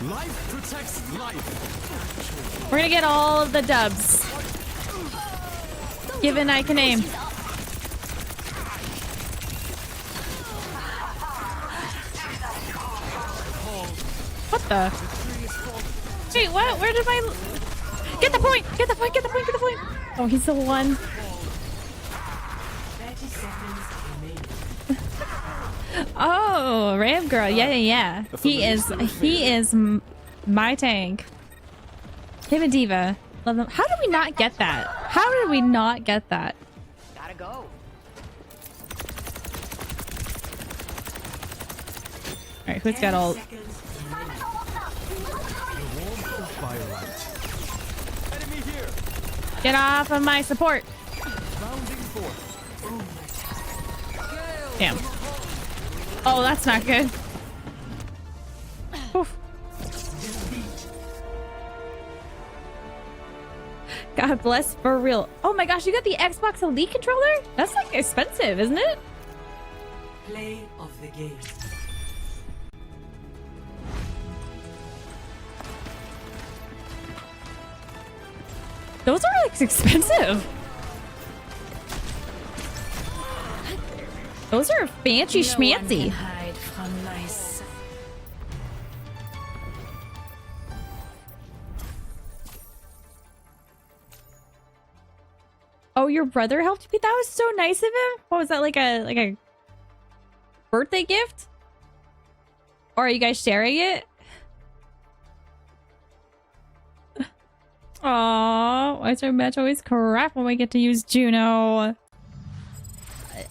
Life protects life. We're gonna get all of the dubs. Given I can aim. What the? Wait, what? Where did my... Get the point! Get the point! Get the point! Get the point! Oh, he's the one. 30 seconds remaining. Oh, Ram girl. Yeah, yeah, yeah. He is my tank. Him and Diva. Love them. How did we not get that? How did we not get that? Gotta go. Alright, who's got ult? Firelight. Enemy here. Get off of my support. Rounding forth. Damn. Oh, that's not good. Oof. God bless for real. Oh my gosh, you got the Xbox Elite controller? That's like expensive, isn't it? Play of the game. Those are like expensive. Those are fancy No one schmancy. can hide from my sight. Oh, your brother helped me? That was so nice of him. What was that, like a birthday gift? Or are you guys sharing it? Aww, why is our match always crap when we get to use Juno?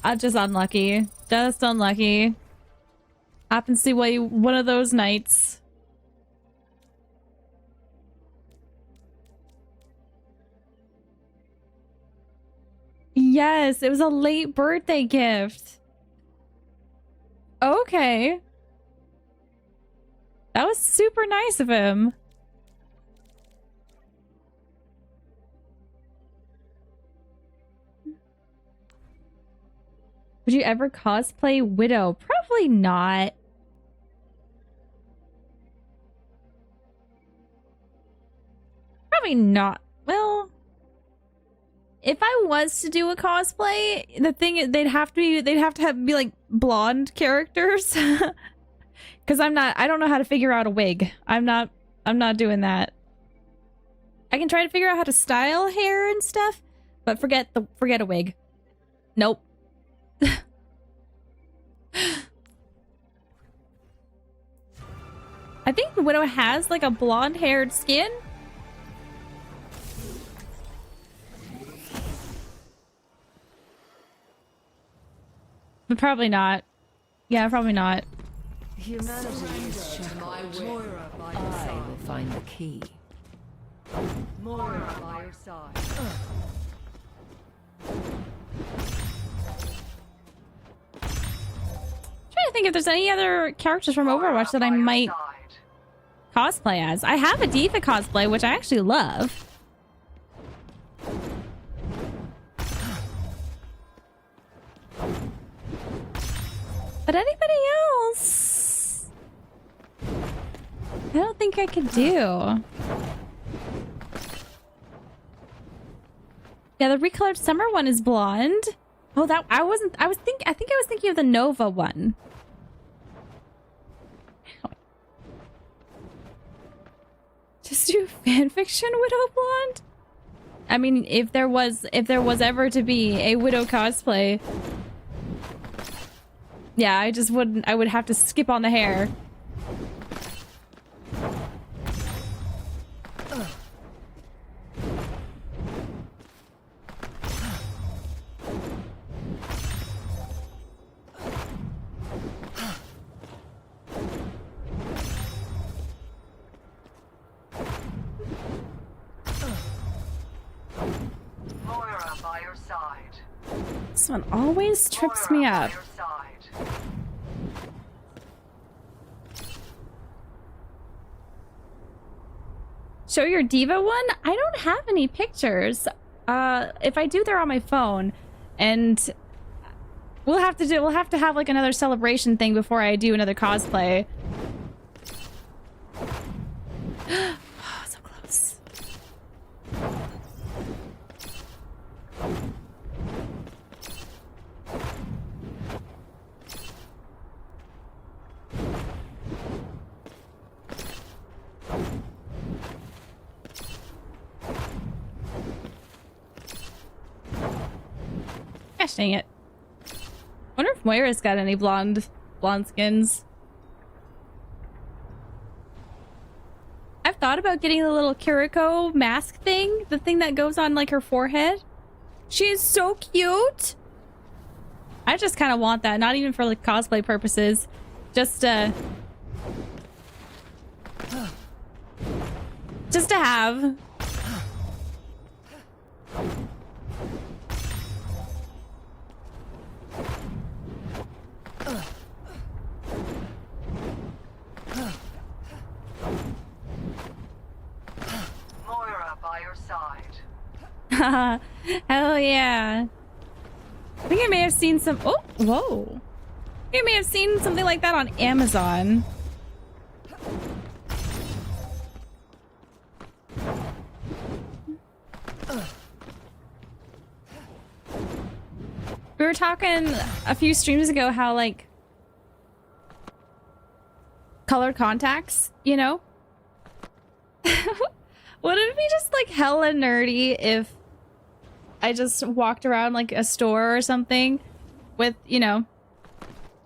I'm just unlucky. Just unlucky. Happens to be one of those nights. Yes, it was a late birthday gift. Okay. That was super nice of him. Would you ever cosplay Widow? Probably not. Probably not. Well, if I was to do a cosplay, the thing is they'd have to be like blonde characters. Cuz I don't know how to figure out a wig. I'm not doing that. I can try to figure out how to style hair and stuff, but forget a wig. Nope. I think the Widow has like a blonde-haired skin. But probably not. Yeah, probably not. Humanity is my Moira by your side. Find the key. Moira by your side. Trying to think if there's any other characters from Overwatch that I might cosplay as. I have a D.Va cosplay, which I actually love. But anybody else? I don't think I could do. Yeah, the recolored summer one is blonde. Oh, that I think I was thinking of the Nova one. Just do fanfiction Widow blonde? I mean, if there was ever to be a Widow cosplay, yeah, I would have to skip on the hair. Moira by your side. This one always trips me Moira by up. your side. Show your D.Va one? I don't have any pictures. If I do, they're on my phone, and we'll have to have like another celebration thing before I do another cosplay. Oh, so close. Gosh dang it. Wonder if Moira's got any blonde skins. I've thought about getting the little Kiriko mask thing, the thing that goes on like her forehead. She is so cute. I just kind of want that, not even for like cosplay purposes. Just to have. Moira by your side. Hell yeah. I think I may have seen some. Oh, whoa. I think I may have seen something like that on Amazon. We were talking a few streams ago how, like, colored contacts, you know? Wouldn't it be just, like, hella nerdy if I just walked around, like, a store or something with, you know,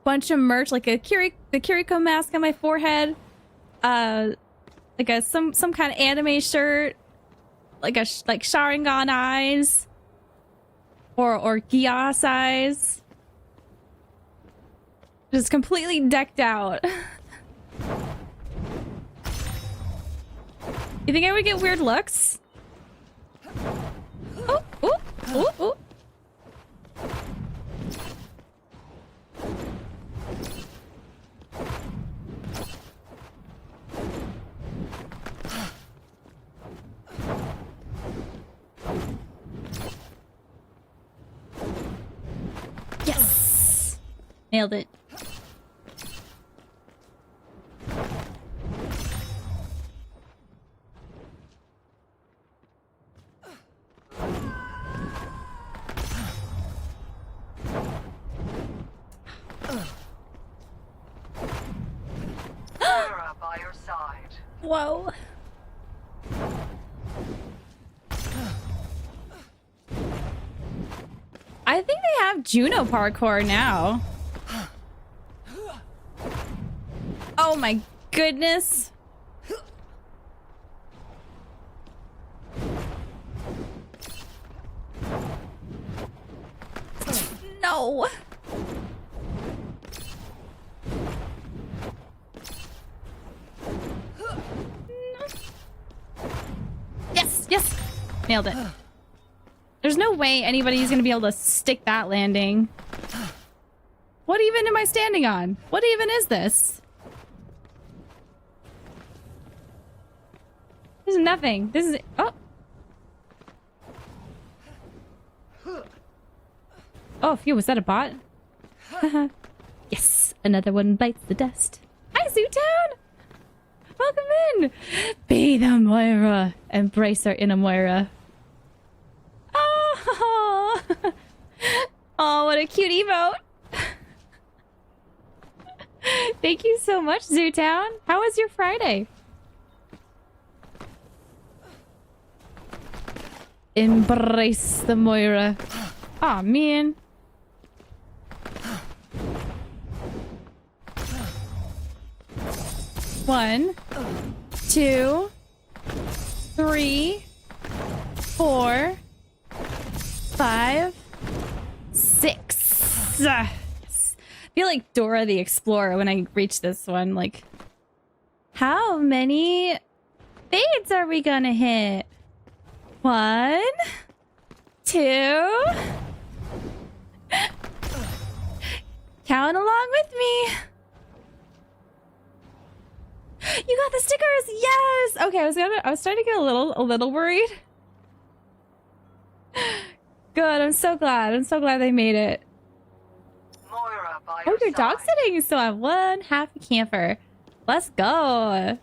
bunch of merch, like the Kiriko mask on my forehead, like some kind of anime shirt, like Sharingan eyes, or Gias eyes, just completely decked out. You think I would get weird looks? Oh, oh, oh, oh. Yes! Nailed it. Moira by your side. Whoa. I think they have Juno parkour now. Oh my goodness. No. Nailed it. There's no way anybody's gonna be able to stick that landing. What even am I standing on? What even is this? This is nothing. This is... Oh. Oh, phew, was that a bot? Yes, another one bites the dust. Hi, Zootown! Welcome in! Be the Moira. Embrace our inner Moira. Oh! Oh, what a cute emote! Thank you so much, Zootown. How was your Friday? Embrace the Moira. Aw, man. One, 2, 3, 4, 5, 6. I feel like Dora the Explorer when I reach this one. Like, how many fades are we gonna hit? 1, 2. Count along with me. You got the stickers. Yes. Okay, I was starting to get a little worried. Good. I'm so glad. I'm so glad they made it. Moira, by Oh, your you're dog side. sitting. So I'm one happy camper. Let's go.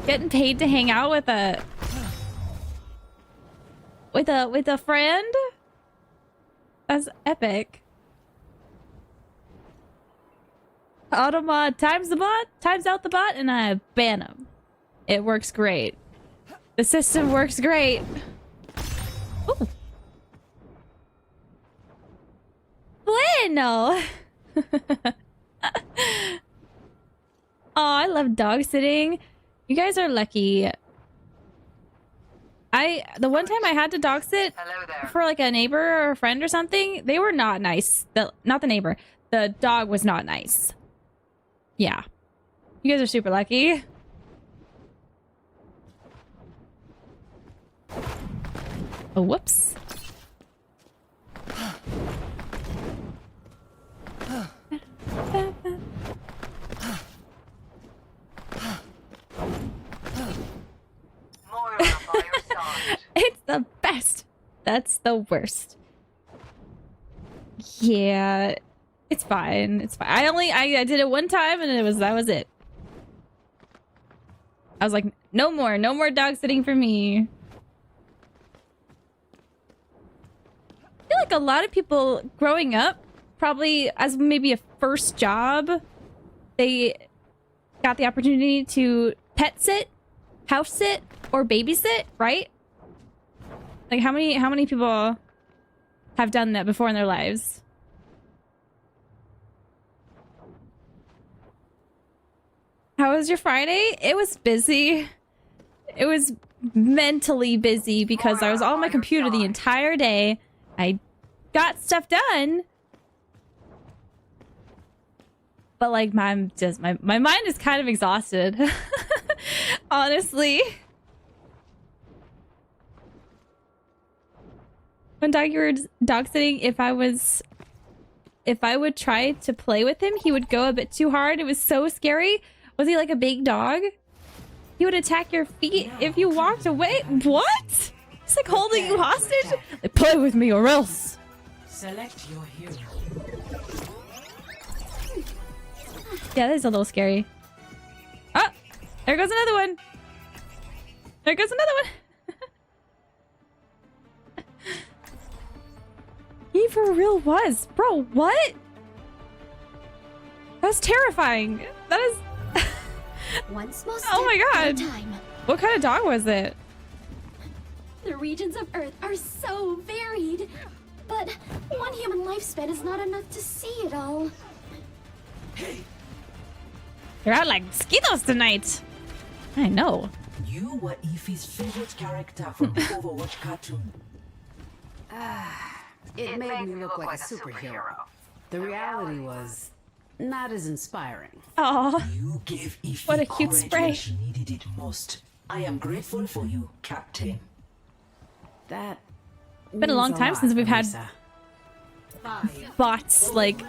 Getting paid to hang out with a friend. That's epic. Automod times the bot, times out the bot, and I ban him. It works great. The system works great. Ooh. Bueno. Oh, I love dog sitting. You guys are lucky. The one time I had to dog sit Hello there. for like a neighbor or a friend or something, they were not nice. Not the neighbor. The dog was not nice. Yeah. You guys are super lucky. Oh, whoops. Moira, by your side. It's the best. That's the worst. Yeah. It's fine. It's fine. I did it one time and that was it. I was like, no more dog sitting for me. I feel like a lot of people growing up, probably as maybe a first job, they got the opportunity to pet sit, house sit, or babysit, right? Like how many people have done that before in their lives? How was your Friday? It was busy. It was mentally busy because I was on my computer the entire day. I got stuff done. But like my mind is kind of exhausted. Honestly. When you were dog sitting, if I would try to play with him, he would go a bit too hard. It was so scary. Was he like a big dog? He would attack your feet if you walked away. What? He's like holding you hostage? Like, play with me or else. Select your hero. Yeah, that is a little scary. Oh, there goes another one. There goes another one. He for real was. Bro, what? That's terrifying. That is... One small step Oh my at a god. time. What kind of dog was it? The regions of Earth are so varied. But one human lifespan is not enough to see it all. You're out like mosquitoes tonight. I know. You were Ife's favorite character from the Overwatch cartoon. It made me look like a superhero. The reality was not as inspiring. Oh, You gave Ife What a cute courage spray. when she needed it most. I am grateful for you, Captain. That Been a long means time lot, since we've had Elisa. bots. Like,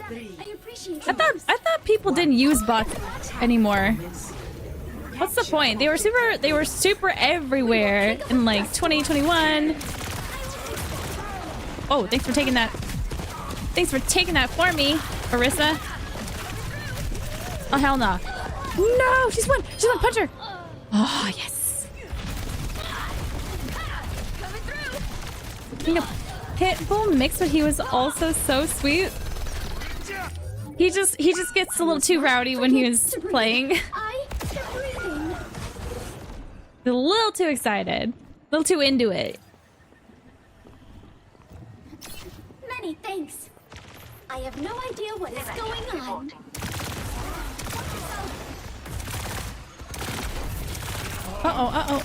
I appreciate I thought people didn't use bots anymore. What's the point? They were super everywhere in like 2021. Oh, thanks for taking that. Thanks for taking that for me, Arissa. Oh hell no. No, she's won. She's won. Punch her. Oh yes. You know, Pitbull mixed, but he was also so sweet. He just gets a little too rowdy when he was playing. I am breathing. A little too excited. A little too into it. Many thanks. I have no idea what is going on. Uh-oh.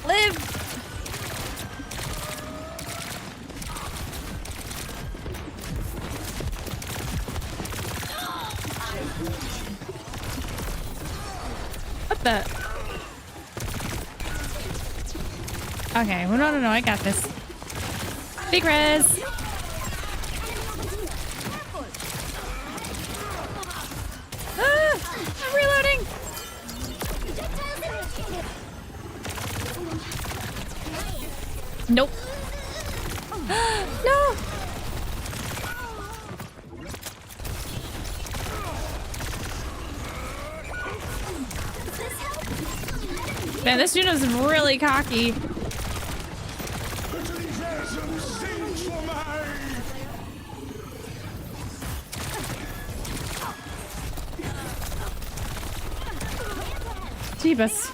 Live! What the? Okay, well, no, I got this. Big res! Ah, I'm reloading! Nope. No! Man, this Juno's really cocky. Jeebus.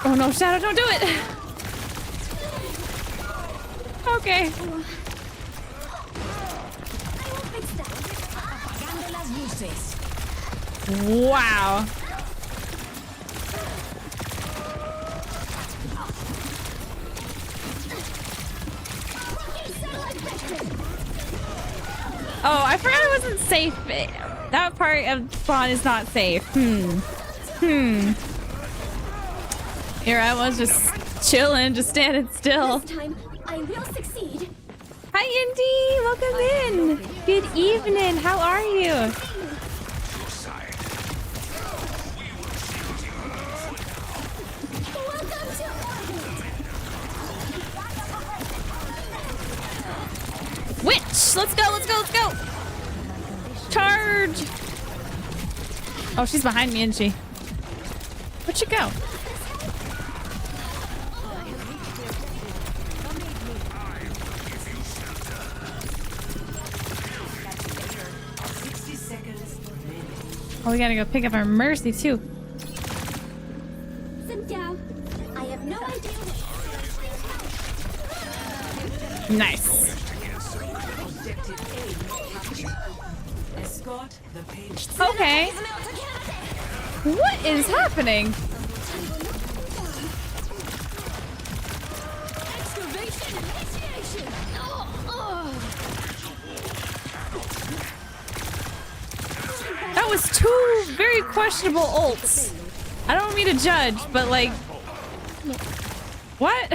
Oh no, Shadow, don't do it! Okay. Wow. Oh, I forgot it wasn't safe. That part of spawn is not safe. Here I was just chilling, just standing still. This time, I will succeed. Hi, Indy. Welcome in. Good evening. How are you? Welcome to orbit. Witch! Let's go! Charge! Oh, she's behind me, isn't she? Where'd she go? Oh, we gotta go pick up our Mercy, too. Cynthia, I have no idea. Nice. Okay. What is happening? Excavation initiation. That was two very questionable ults. I don't mean to judge, but like, what?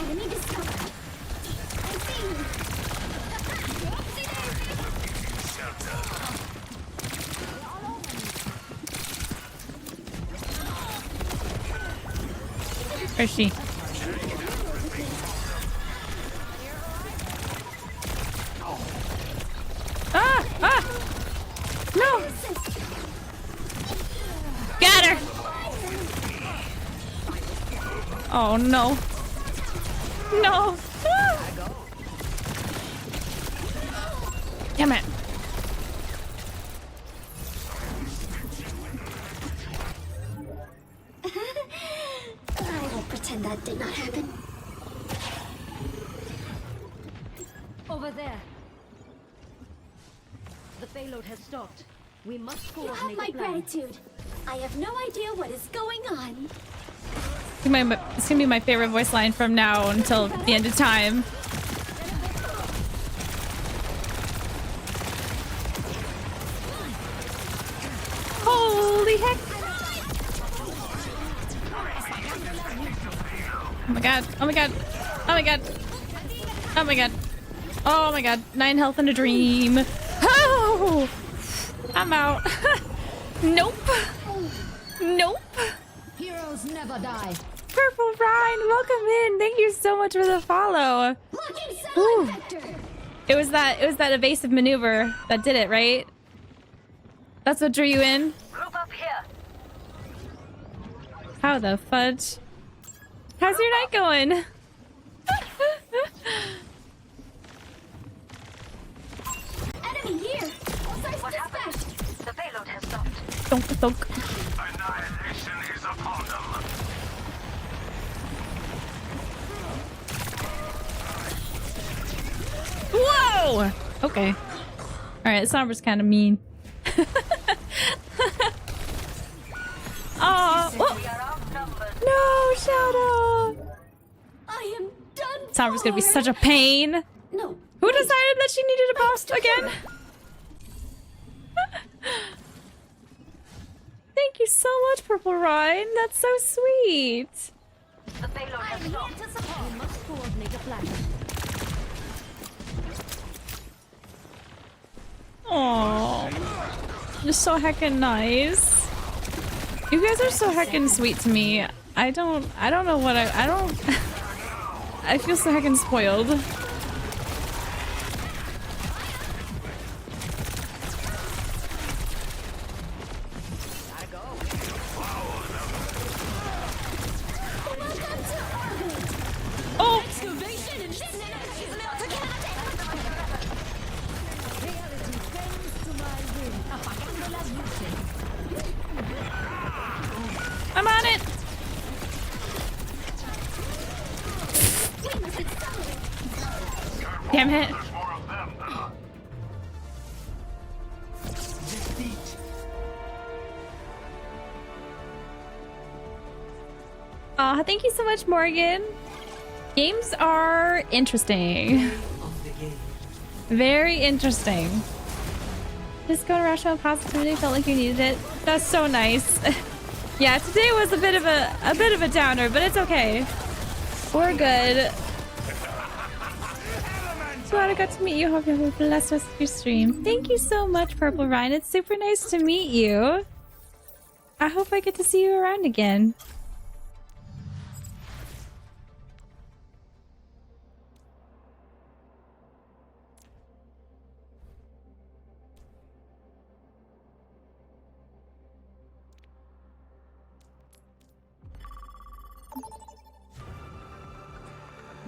Enemy discovered. I see you. Where is she? Ah! No! Got her! Oh no. No! Ah! Damn it. I will pretend that did not happen. Over there. The payload has stopped. We must You have coordinate my a plan. gratitude. I have no idea what is going on. It's gonna be my favorite voice line from now until the end of time. Holy heck! Oh my god. Oh my god. Oh my god. Oh my god. Oh my god. 9 health and a dream. Oh! I'm out. Nope. Nope. Heroes never die. Purple Ryan, welcome in. Thank you so much for the follow. Ooh. It was that evasive maneuver that did it, right? That's what drew you in? Group up here. How the fudge? How's your night going? Enemy here! Pulsar's dispatched! The payload has stopped. Thunk, thunk. Annihilation is upon them. Whoa! Okay. Alright, Sombra's kind of mean. Oh, We are outnumbered. no, Shadow! I am done. Sombra's gonna be such a pain. No. Who decided that she needed a post again? Thank you so much, Purple Ryan. That's so sweet. The payload has stopped. We must coordinate a plan. Aww. You're so heckin' nice. You guys are so heckin' sweet to me. I don't know what I don't I feel so heckin' spoiled. Oh! I'm on it! Damn it. More of them now. Aw, thank you so much, Morgan. Games are interesting. Very interesting. Just going to rational positivity, felt like you needed it. That's so nice. Yeah, today was a bit of a downer, but it's okay. We're good. Glad I got to meet you. Hope you have a blessed rest of your stream. Thank you so much, Purple Ryan. It's super nice to meet you. I hope I get to see you around again.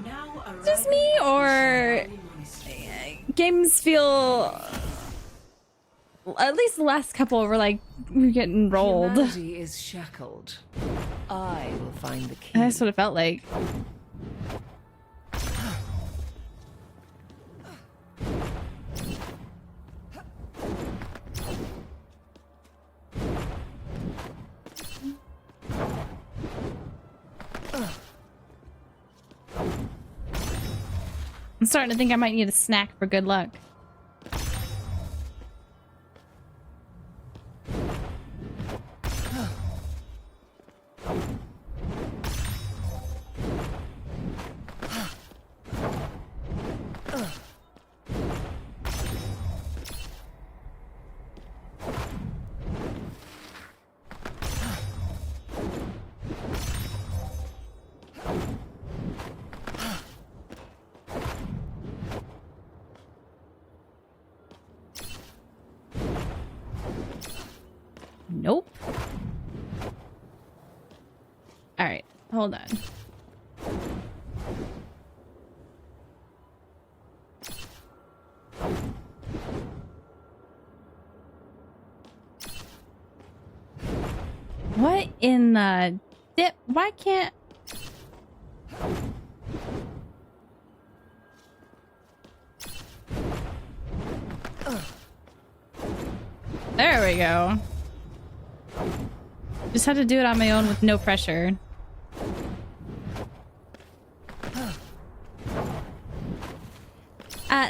Now Just me, or games feel, at least the last couple were like we're getting rolled. Humanity is shackled. I will find the key. That's what it felt like. I'm starting to think I might need a snack for good luck. Nope. All right, hold on. What in the dip? Why can't... There we go. Just had to do it on my own with no pressure.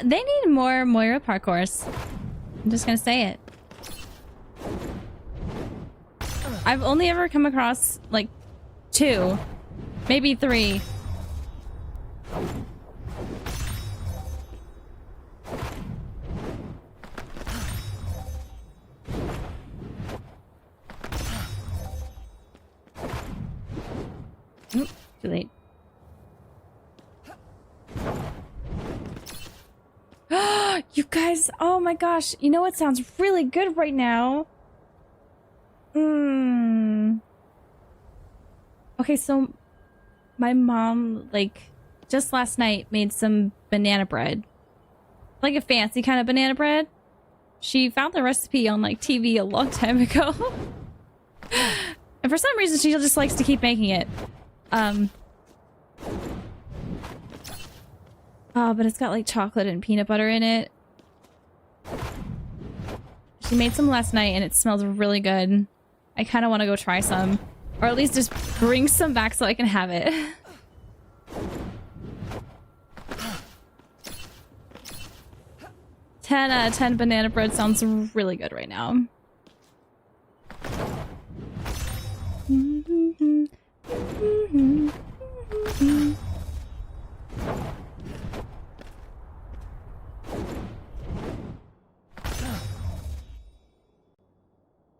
They need more Moira parkours. I'm just gonna say it. I've only ever come across like 2, maybe 3. Oop, too late. You guys, oh my gosh. You know what sounds really good right now? Okay, so my mom, like, just last night made some banana bread. Like a fancy kind of banana bread. She found the recipe on, like, TV a long time ago. And for some reason, she just likes to keep making it. Oh, but it's got, like, chocolate and peanut butter in it. She made some last night, and it smells really good. I kind of want to go try some. Or at least just bring some back so I can have it. Ten out of 10 banana bread sounds really good right now.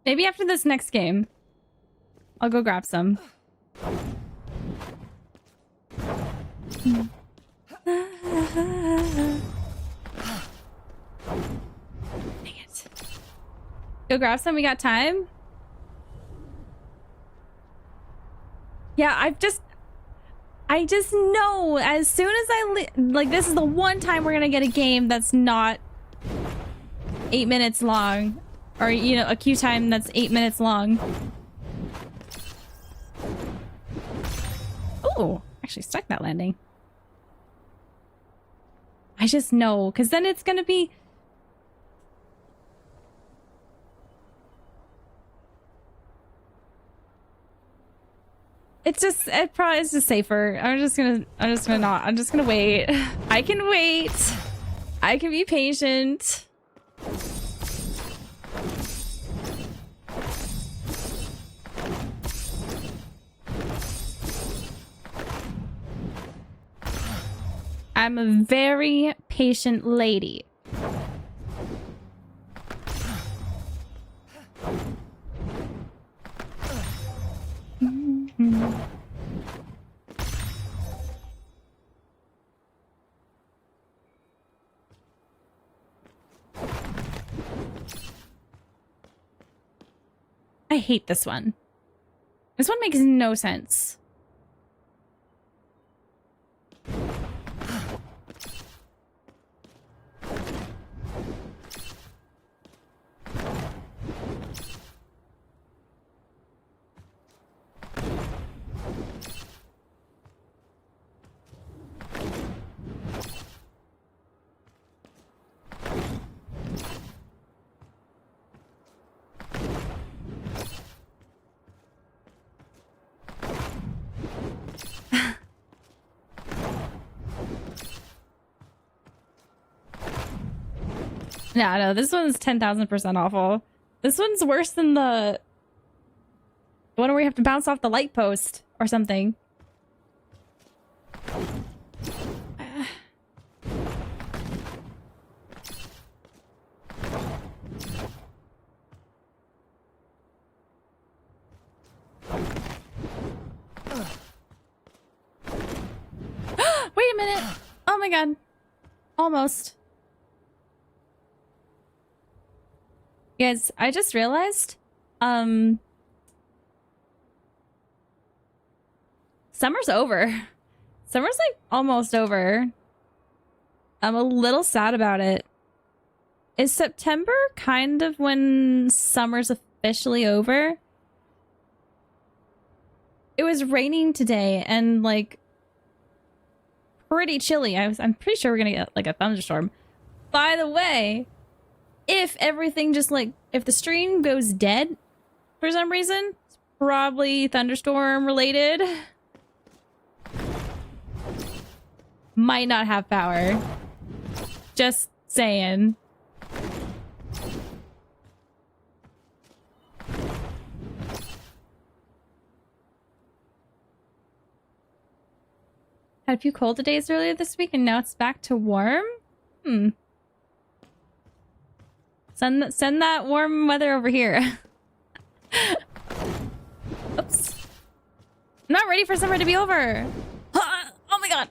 Maybe after this next game, I'll go grab some. Dang it. Go grab some, we got time? Yeah, I just know as soon as like, this is the one time we're gonna get a game that's not 8 minutes long. Or, you know, a queue time that's 8 minutes long. Oh, actually stuck that landing. I just know, because then it's gonna be... It's just safer. I'm just gonna wait. I can wait. I can be patient. I'm a very patient lady. I hate this one. This one makes no sense. No, this one's 10,000% awful. This one's worse than the one where you have to bounce off the light post or something. Wait a minute. Oh my god. Almost. Guys, I just realized, summer's over. Summer's like almost over. I'm a little sad about it. Is September kind of when summer's officially over? It was raining today and like pretty chilly. I'm pretty sure we're gonna get like a thunderstorm. By the way, if everything just like, if the stream goes dead for some reason, it's probably thunderstorm related. Might not have power. Just saying. Had a few colder days earlier this week, and now it's back to warm. Send that warm weather over here. Oops. I'm not ready for summer to be over. Oh my god.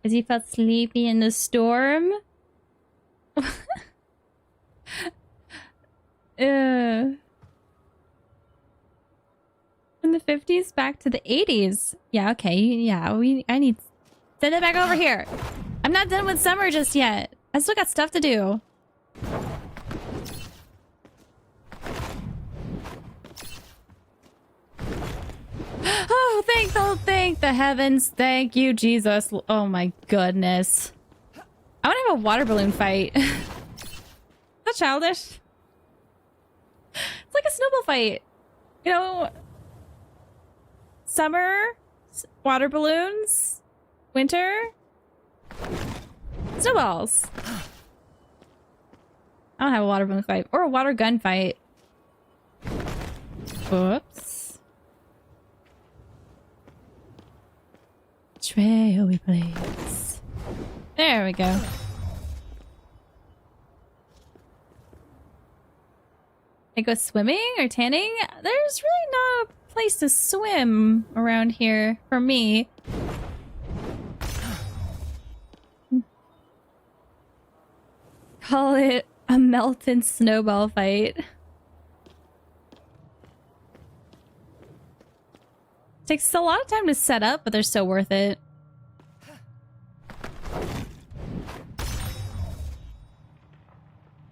As he felt sleepy in the storm. From the 50s back to the 80s. Yeah, okay. Yeah, I need... Send it back over here. I'm not done with summer just yet. I still got stuff to do. Oh, thank the heavens. Thank you, Jesus. Oh my goodness. I want to have a water balloon fight. Is that childish? It's like a snowball fight. You know, summer, water balloons, winter, snowballs. I don't have a water balloon fight or a water gun fight. Whoops. Trail we blaze. There we go. I go swimming or tanning? There's really not a place to swim around here for me. Call it a melting snowball fight. Takes a lot of time to set up, but they're still worth it.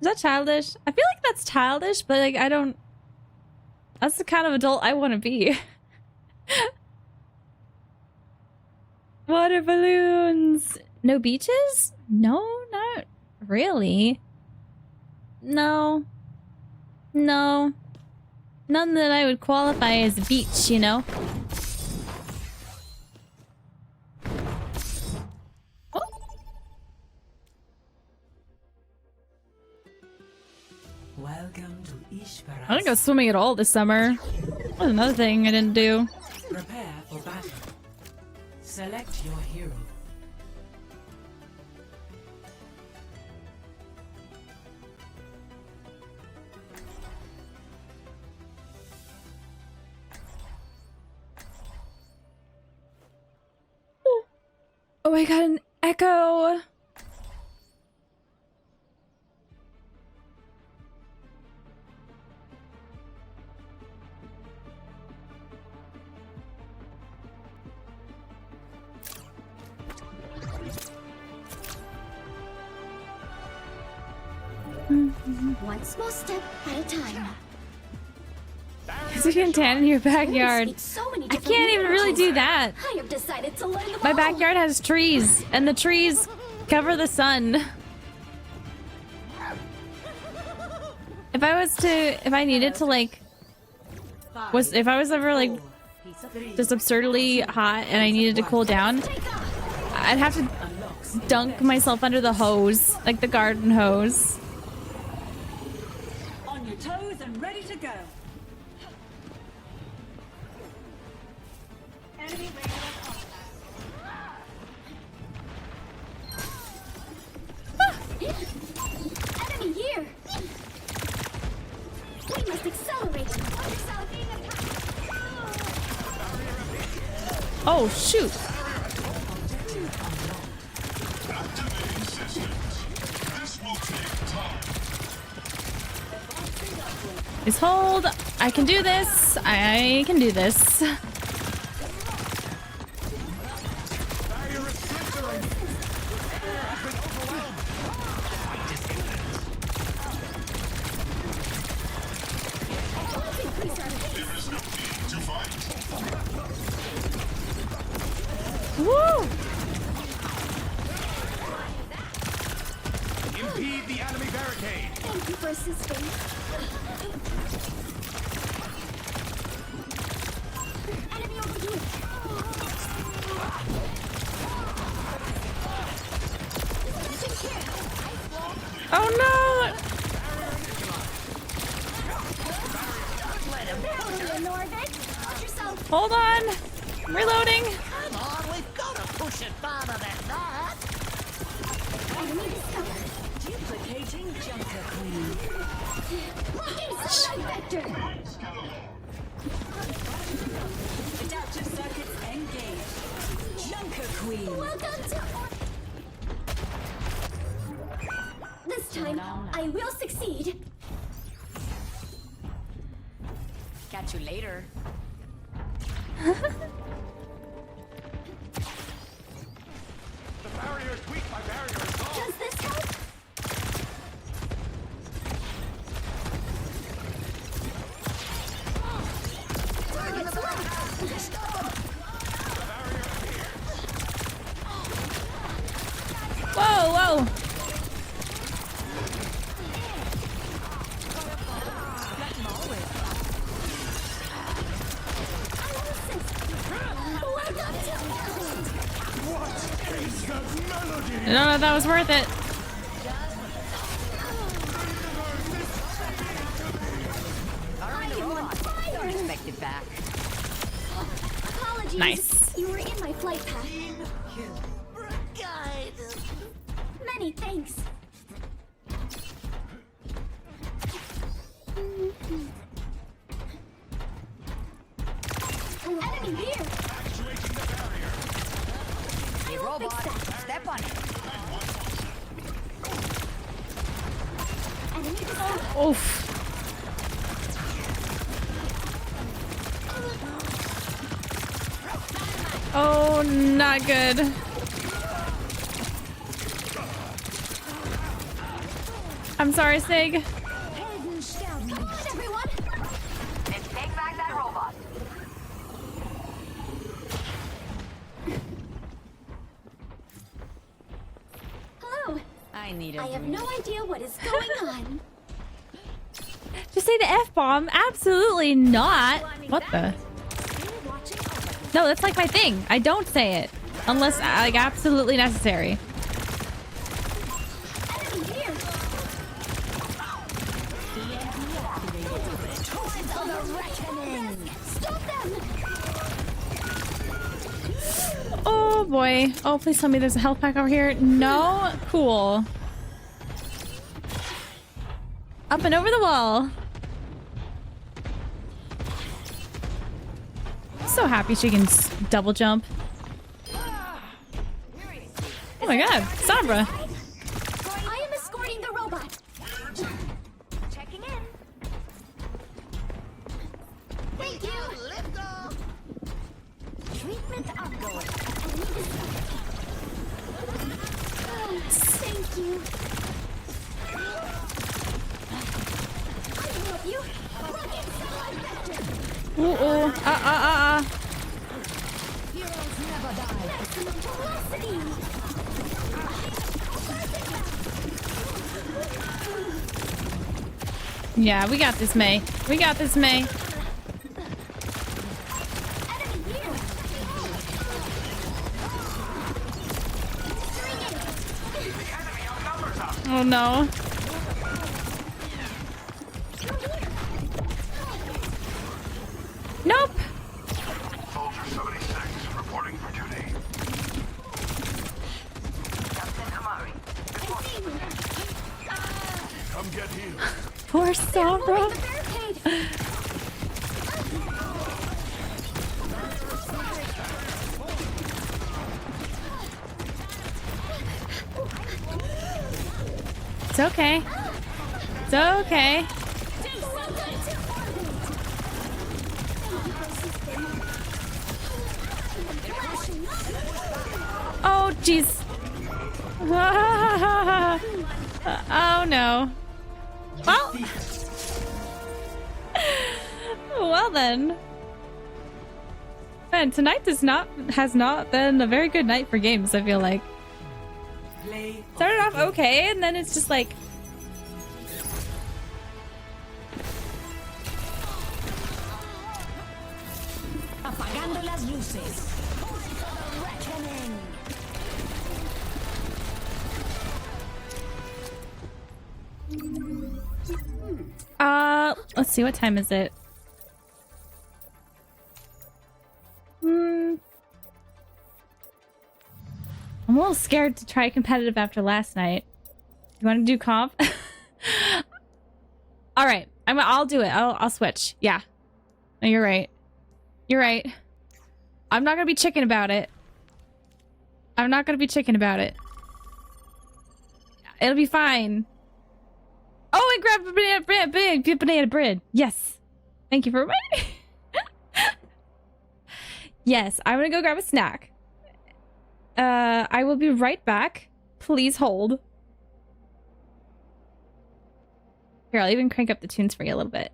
Is that childish? I feel like that's childish, but like I don't... That's the kind of adult I want to be. Water balloons! No beaches? No, not really. No. No. None that I would qualify as a beach, you know? Welcome to Ishvara. I didn't go swimming at all this summer. That's another thing I didn't do. Prepare for battle. Select your hero. Oh, I got an echo. One small step at a time. Because you can tan in your backyard. So many I different can't even really do that. I have decided to learn them My all. backyard has trees, and the trees cover the sun. If I needed to like, if I was ever like just absurdly hot and I needed to cool down, I'd have to dunk myself under the hose, like the garden hose. On your toes and ready to go. Enemy here. We must accelerate. Oh shoot! Activating systems. This will take time. Just hold. I can do this. I can do this. Woo! Impede the enemy barricade. Thank you for assisting. Enemy over here. Oh no! Hold on. I'm reloading. Come on, we've got to push it farther than that. Enemy discovered. Duplicating Junker Queen. Sunlight vector. Adaptive circuits engaged. Junker Queen. Welcome to. This time, I will succeed. Catch you later. The barrier is weak. My barrier is gone. Does this help? Target's right. Whoa, whoa. I don't know if that was worth it. Unexpected back. Apologies. Nice. You were in my flight path. Guys. Many thanks. Enemy here. Actuating the barrier. Hey, robot, step on it. Enemy discovered. Oof. Oh, not good. I'm sorry, Sig. Come on, everyone. Let's take back that robot. Hello. I need I a have no idea what is going on. Just say the F-bomb. Absolutely not. What the? No, that's like my thing. I don't say it. Unless, like, absolutely necessary. Enemy here. Towards on the reckoning. Stop them. Oh, boy. Oh, please tell me there's a health pack over here. No? Cool. Up and over the wall. So happy she can double jump. Oh my god, Sabra. I am escorting the robot. Checking in. Thank you. Lift off. Treatment ongoing. Thank you. I love you. Rocket sunlight vector. Ooh. Heroes never die. Maximum velocity. Yeah, we got this, May. We got this, May. Enemy here. Oh no. Nope. Soldier 76, reporting for duty. Come get healed. Poor Sabra. The barricade. It's okay. It's okay. Oh, jeez. Oh, no. Well. Well, then. Man, tonight has not been a very good night for games, I feel like. Play. Started off okay, and then it's just like... Apagando las luces. Let's see, what time is it? little scared to try competitive after last night. You want to do comp? All right, I'll do it. I'll switch. Yeah. No, you're right. You're right. I'm not gonna be chicken about it. I'm not gonna be chicken about it. It'll be fine. Oh, I grabbed a banana bread. Yes. Thank you for reminding. Yes, I'm gonna go grab a snack. I will be right back. Please hold. Here, I'll even crank up the tunes for you a little bit.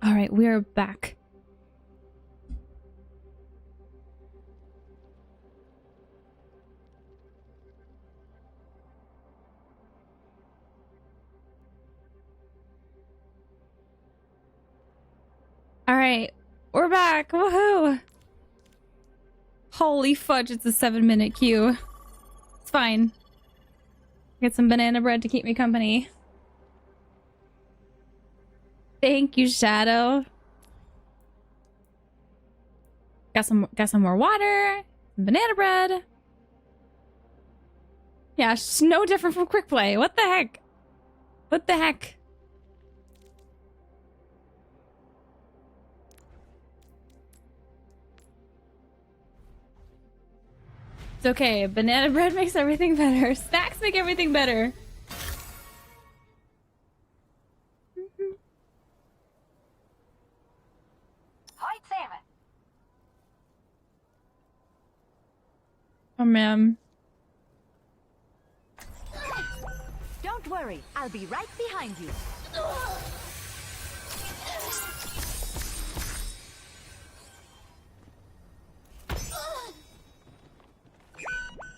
All right, we're back. All right, we're back. Woohoo! Holy fudge, it's a 7-minute queue. It's fine. Get some banana bread to keep me company. Thank you, Shadow. Got some more water, some banana bread. Yeah, it's no different from quick play. What the heck? What the heck? It's okay. Banana bread makes everything better. Snacks make everything better. Oh man. Don't worry, I'll be right behind you.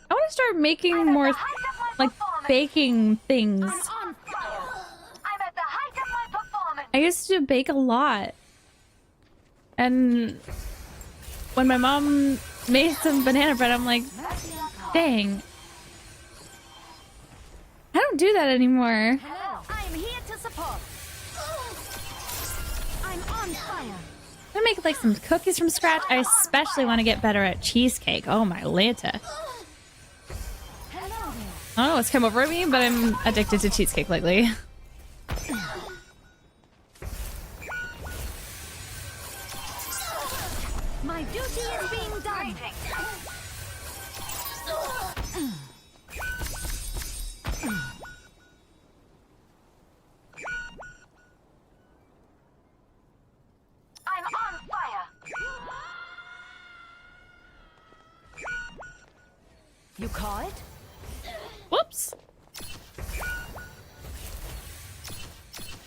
I want to start making more like baking things. I used to bake a lot. And when my mom made some banana bread, I'm like, dang. I don't do that anymore. Hello, I'm here to support. I'm on fire. I'm gonna make like some cookies from scratch. I especially want to get better at cheesecake. Oh my Lanta. Hello there. I don't know what's come over me, but I'm addicted to cheesecake lately. My duty is being done. I'm on fire. You call it? Whoops.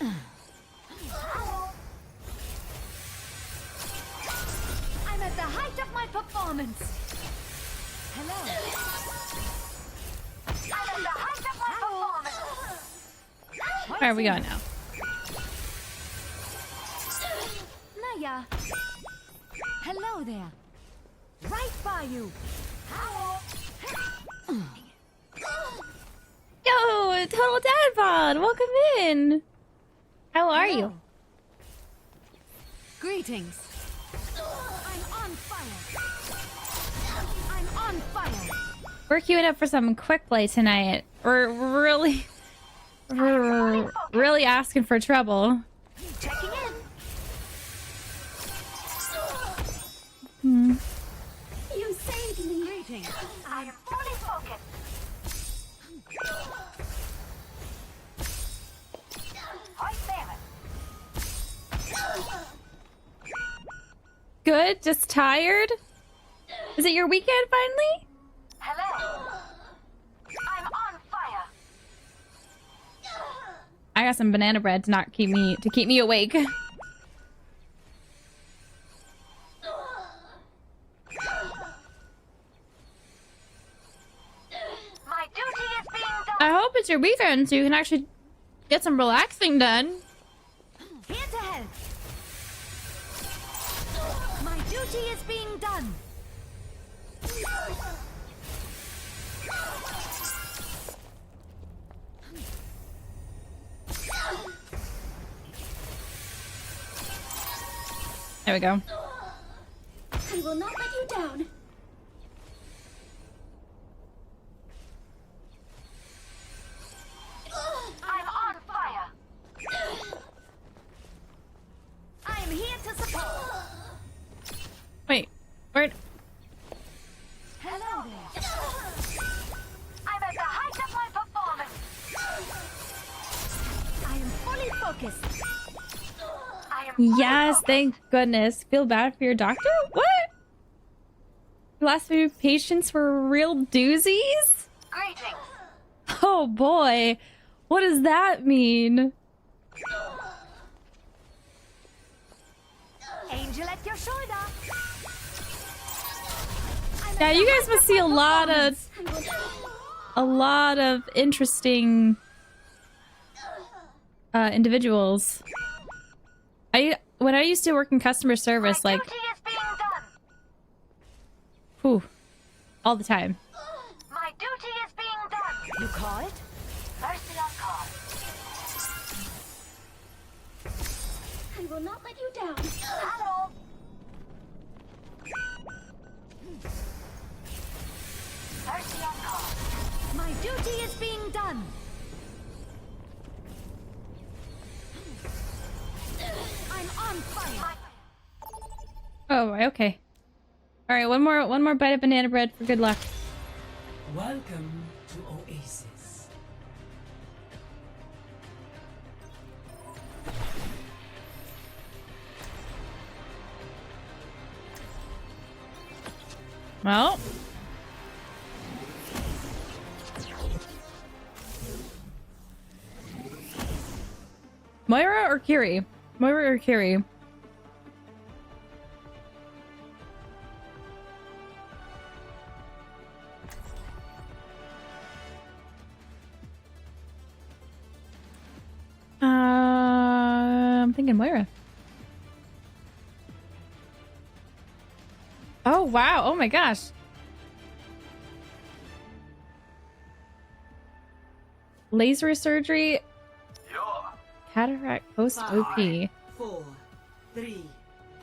I'm at the height of my performance. Hello. I'm at the height of my performance. Where are we going now? Naya. Hello there. Right by you. Yo, Total Dad Pod, welcome in. How are you? Greetings. I'm on fire. I'm on fire. We're queuing up for some quick play tonight. We're really asking for trouble. Checking in. Hmm. You saved me. Greetings. I am fully focused. Good, just tired? Is it your weekend finally? Hello. I'm on fire. I got some banana bread to not keep me awake. My duty is being done. I hope it's your weekend so you can actually get some relaxing done. Here to help. My duty is being done. There we go. I will not let you down. I'm on fire. I am here to support. Wait, where? Hello there. I'm at the height of my performance. I am fully focused. I am Yes, thank goodness. Feel bad for your doctor? What? The last few patients were real doozies? greetings. Oh boy. What does that mean? Angel at your shoulder. Yeah, you guys must see a lot of interesting individuals. When I used to work in customer service, My like, duty is being done. whew, all the time. My duty is being done. You call it? Mercy on call. I will not let you down. Hello. Mercy on call. My duty is being done. I'm on fire. Oh, okay. All right, one more bite of banana bread for good luck. Welcome to Oasis. Well. Moira or Kiri? Moira or Kiri? I'm thinking Moira. Oh, wow. Oh my gosh. Laser surgery. Cataract post OP. 4, 3,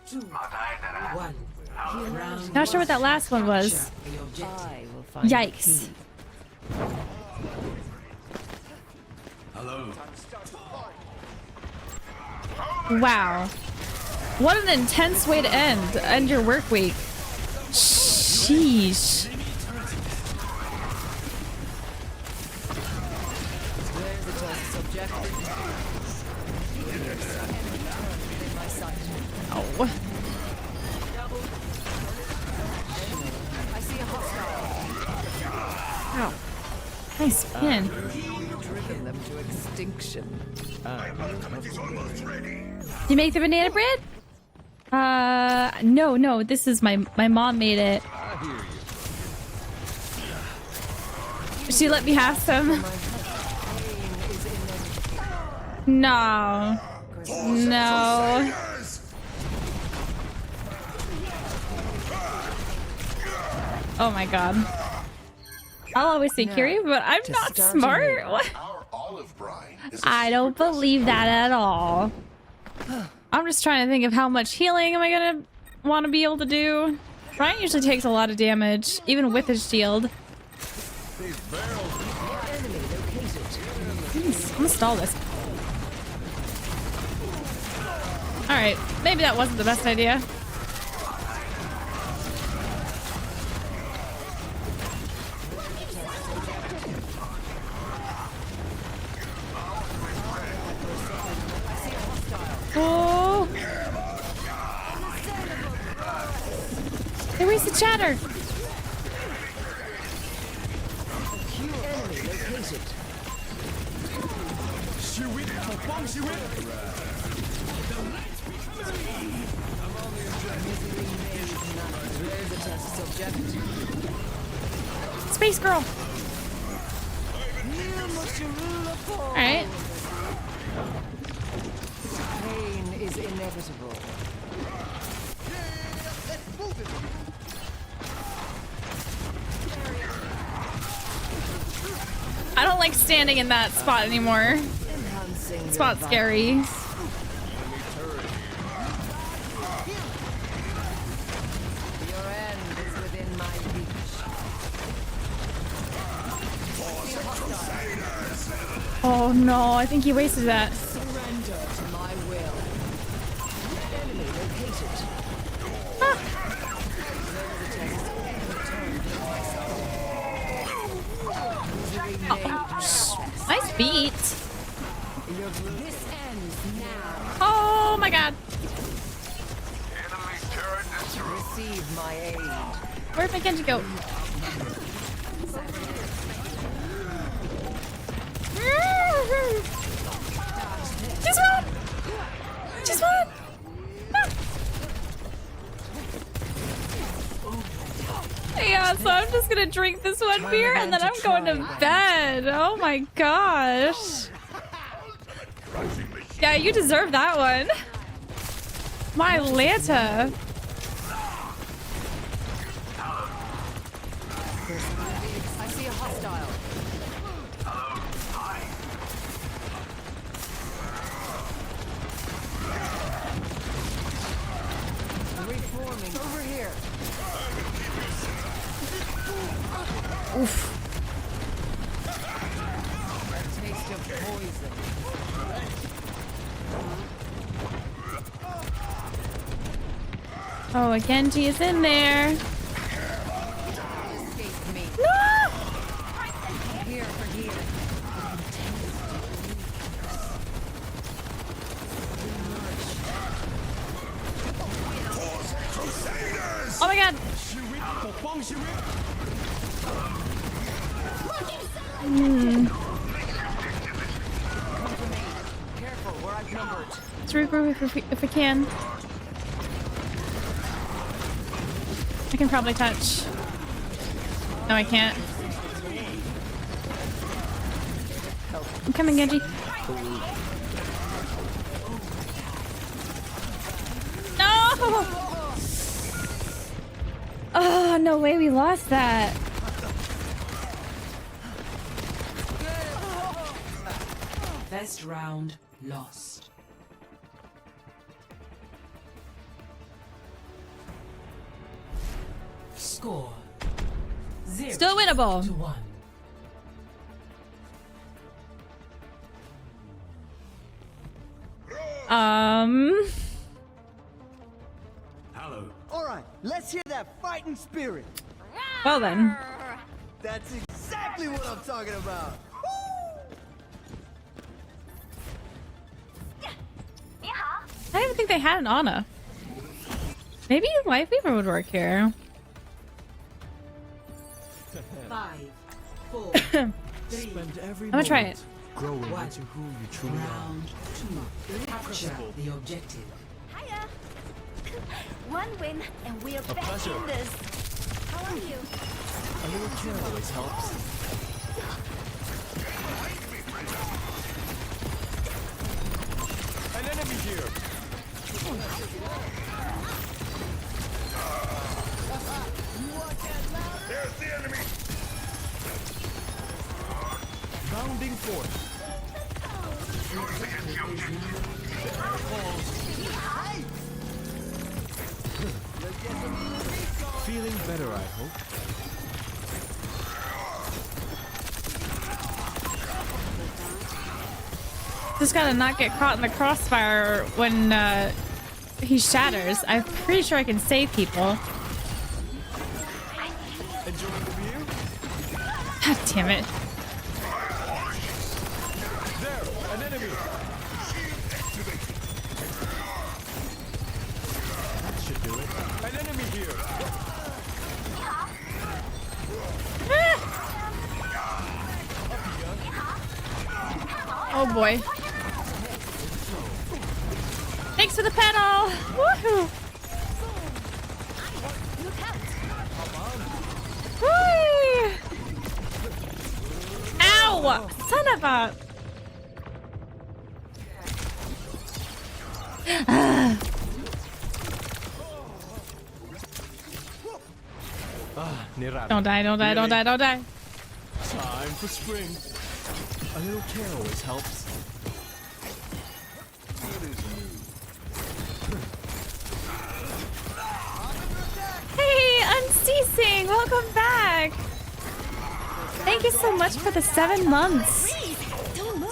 2, 1. Not sure what that last one was. I will find Yikes. Hello. Wow. What an intense way to end your work week. Sheesh. There's the test subject. Oh. I see a hostile. Ow. Nice spin. Driven them to extinction. You make the banana bread? No, this is my mom made it. She let me have some. No. No. Oh my god. I'll always say Kiri, but I'm not smart. What? Our olive brine is I don't believe that at all. I'm just trying to think of how much healing am I gonna want to be able to do. Ryan usually takes a lot of damage, even with his shield. Jeez, I'm gonna stall this. Alright, maybe that wasn't the best idea. Oh! Hey, where's the chatter? Space girl. All right. Pain is inevitable. I don't like standing in that spot anymore. Enhancing Spot's scary. Your end is within my reach. Oh no, I think he wasted that. Surrender to my will. Enemy located. Nice beat. This ends now. Oh my god. enemy turret destroyed. Receive my aid. Where'd my Genji go? Just one! Just one! Ah. Yeah, so I'm just gonna drink this one beer and then I'm going to bed. Oh my gosh. Yeah, you deserve that one. My Lanta. I see a hostile. Reforming over here. Oof. A taste of poison. Oh, a Genji is in there. Escape me. No! Oh my god. Careful, we're outnumbered. Let's regroup if we can. I can probably touch. No, I can't. I'm coming, Genji. No! Oh, no way we lost that. First round lost. Score 0 Still winnable. to 1. Hello. All right, let's hear that fighting spirit. Well then. That's exactly what I'm talking about. I didn't think they had an Ana. Maybe Life Weaver would work here. 5, 4, 3, Spend every I'm gonna try moment it. growing What? into who you truly are. round 2. Capture the objective. Hiya. One win, and we're back pleasure. in this. How are you? A little care always helps. An enemy here. There's the enemy. Rounding forth. Feeling better, I hope. Just gotta not get caught in the crossfire when he shatters. I'm pretty sure I can save people. Enjoying the view? God damn it. There, an enemy. That should do it. An enemy here. Oh boy. Thanks for the pedal! Woohoo! Whee! Ow! Son of a... Nirada. Don't die, don't die, don't die, don't die. Time for spring. A little care always helps. Hey, Unceasing! Welcome back! Thank you so much for the 7 months. Don't move.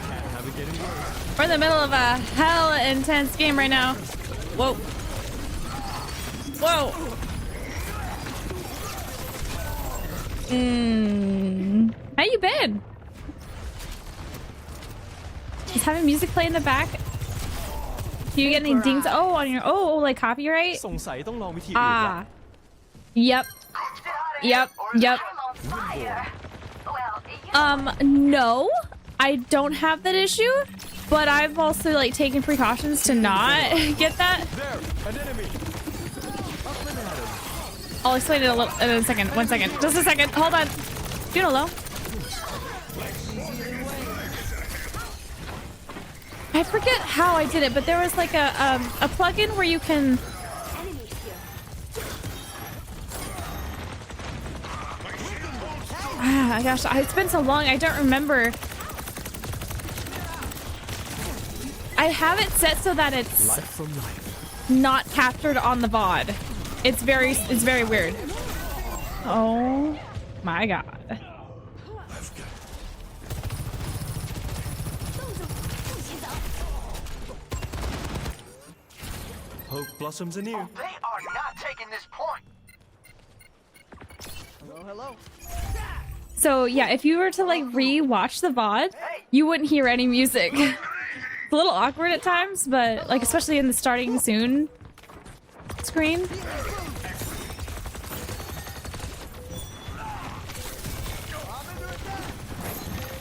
Can't have it getting worse. We're in the middle of a hell intense game right now. Whoa. Whoa. How you been? Just having music play in the back. Do you get any dings? Oh, on your like copyright? สงสัยต้องลองวิธีอื่นละ Ah. Yep. Yep. Yep. No. I don't have that issue, but I've also like taken precautions to not get that. There, an enemy. I'll explain it a little in a second. 1 second. Just a second. Hold on. Juno low. I forget how I did it, but there was like a plugin where you can. Ah, gosh, it's been so long. I don't remember. I have it set so that it's Life from life. not captured on the VOD. It's very weird. Oh my god. Hope blossoms anew. They are not taking this point. Hello, hello. So yeah, if you were to like re-watch the VOD, you wouldn't hear any music. It's a little awkward at times, but like especially in the starting soon screen.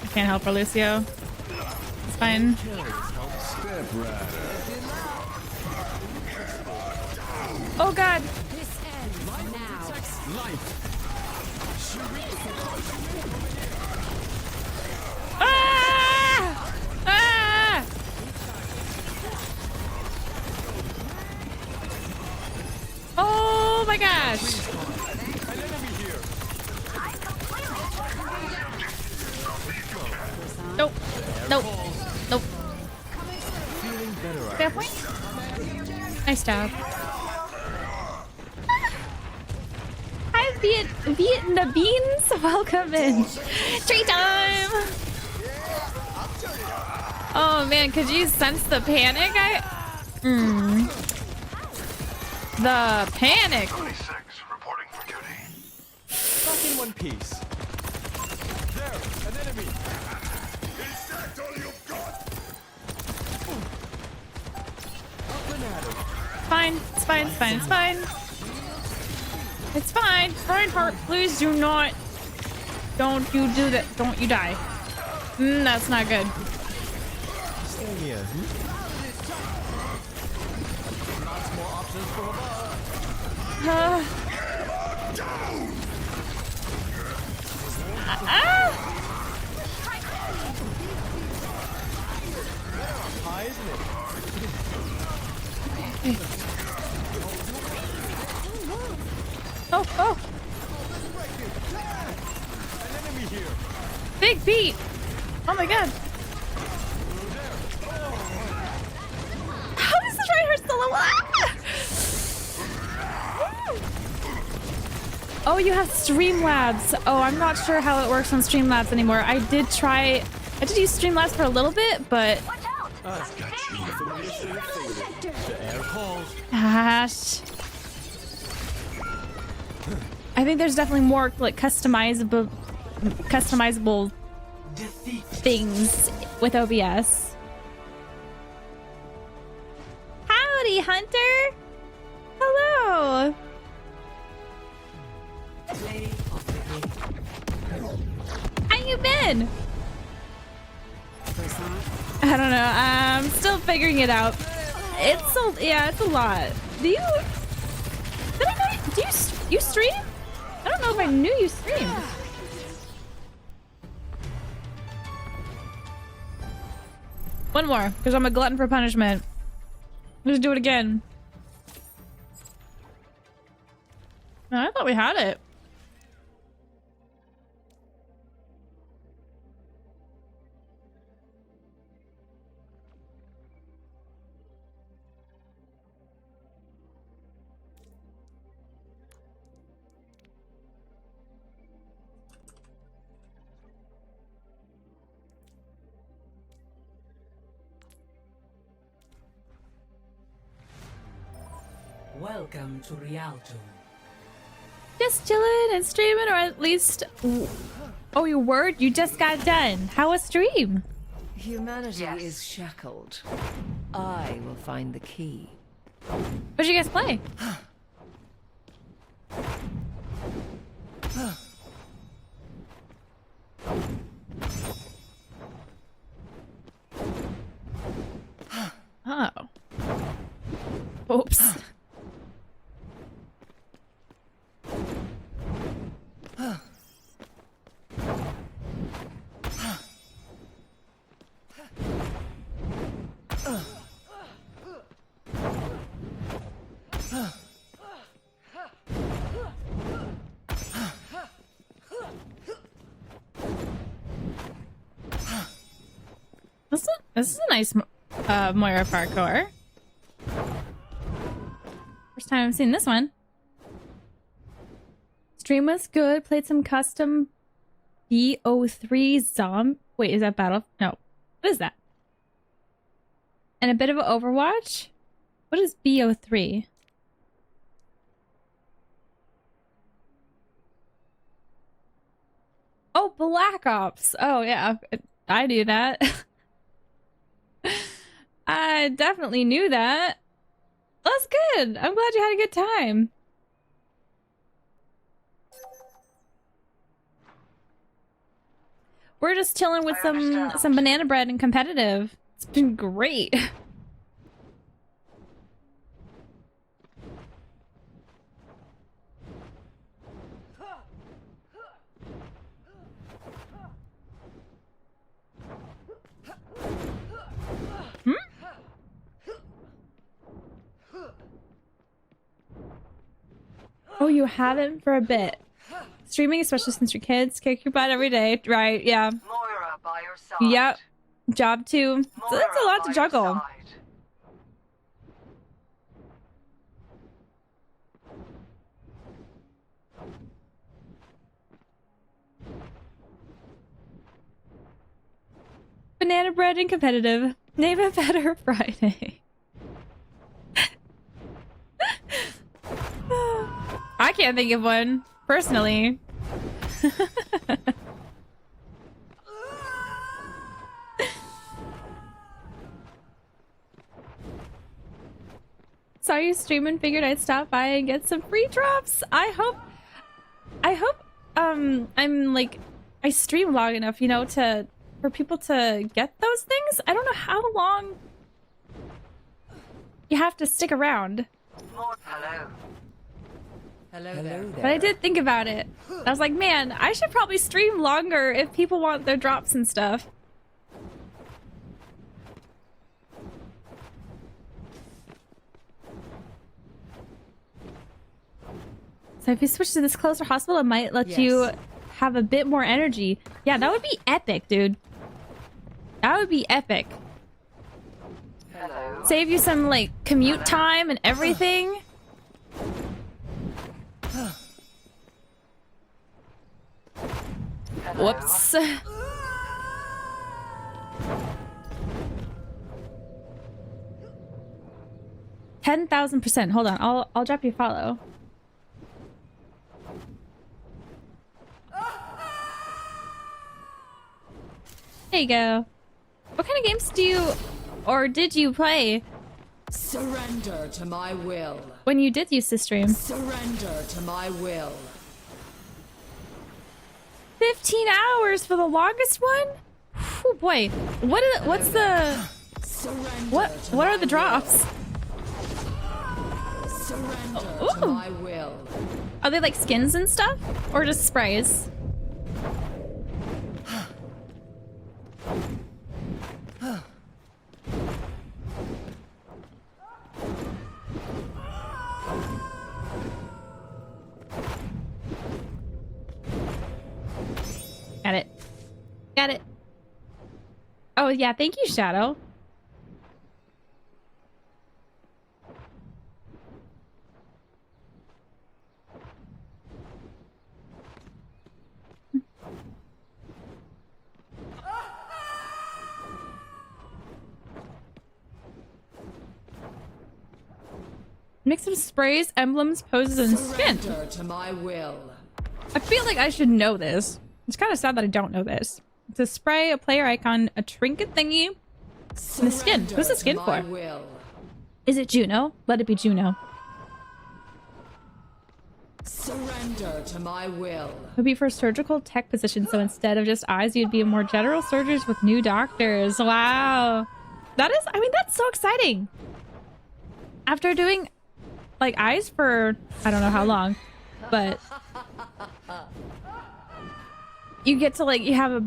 I can't help her, Lucio. It's fine. Oh god. This ends now. Ah! Ah! Oh my gosh. Nope. Nope. Nope. Fair point. Nice job. Hi, Vietnamese. Welcome in. Tree time. Oh man, could you sense the panic? The panic. 26 reporting for duty. Back in one piece. There, an enemy. Is that all you've got? Up and at him. Fine. It's fine. It's fine. It's fine. It's fine. Reinhardt, please do not. Don't you do that. Don't you die. That's not good. Stay here. Lots more options from above. High, isn't it? Oh. An enemy here. Big Pete. Oh my god. How does this Reinhardt still alive? Oh, you have Streamlabs. Oh, I'm not sure how it works on Streamlabs anymore. I did use Streamlabs for a little bit, but The air calls. gosh. I think there's definitely more like customizable things with OBS. Howdy, Hunter. Hello. How you been? I don't know. I'm still figuring it out. It's a lot. Do you stream? I don't know if I knew you streamed. One more, because I'm a glutton for punishment. Let's do it again. No, I thought we had it. Welcome to Rialto. Just chilling and streaming, or at least... Oh, your word? You just got done. How was stream? Humanity is shackled. I will find the key. What'd you guys play? Oh. Oops. This is a nice Moira parkour. First time I've seen this one. Stream was good. Played some custom BO3 Zom. Wait, is that Battle? No. What is that? And a bit of an Overwatch? What is BO3? Oh, Black Ops. Oh, yeah. I knew that. I definitely knew that. That's good. I'm glad you had a good time. We're just chilling with some banana bread and competitive. It's been great. Oh, you haven't for a bit. Streaming, especially since your kids kick your butt every day. Right, yeah. Moira by your side. Yep. Job too. So that's a lot to juggle. Banana bread and competitive. Name it better Friday. I can't think of one, personally. Saw you stream and figured I'd stop by and get some free drops. I hope I'm like, I stream long enough, you know, for people to get those things. I don't know how long you have to stick around. Hello. Hello there. But I did think about it. I was like, man, I should probably stream longer if people want their drops and stuff. So if you switch to this closer hospital, it might let you have a bit more energy. Yeah, that would be epic, dude. That would be epic. Hello. Save you some, like, commute time and everything. Whoops. 10,000%. Hold on. I'll drop you a follow. There you go. What kind of games do you or did you play Surrender to my will. when you did use to stream? Surrender to my will. 15 hours for the longest one? Oh boy. What's the Surrender what are the drops? Surrender Ooh. to my will. Are they like skins and stuff? Or just sprays? Got it. Got it. Oh yeah, thank you, Shadow. Mix of sprays, emblems, poses, and skin. Surrender to my will. I feel like I should know this. It's kind of sad that I don't know this. It's a spray, a player icon, a trinket thingy, and a skin. Who's the skin for? Will. Is it Juno? Let it be Juno. Surrender to my will. It would be for surgical tech position, so instead of just eyes, you'd be more general surgeries with new doctors. Wow. That is, I mean, that's so exciting. After doing, like, eyes for, I don't know how long, but you get to, like, you have a,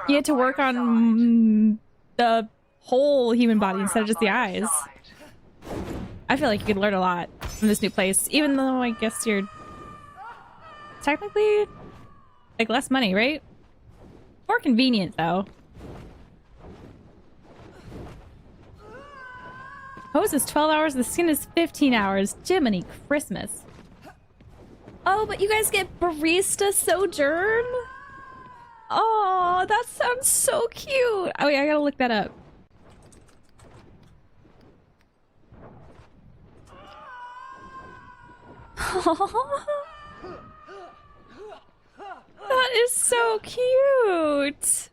you get to work on the whole human body instead of just the eyes. I feel like you could learn a lot from this new place, even though I guess you're technically like less money, right? More convenient though. Hose is 12 hours, the skin is 15 hours. Jiminy Christmas. Oh, but you guys get barista sojourn? Oh, that sounds so cute. Oh wait, I gotta look that up. is so cute.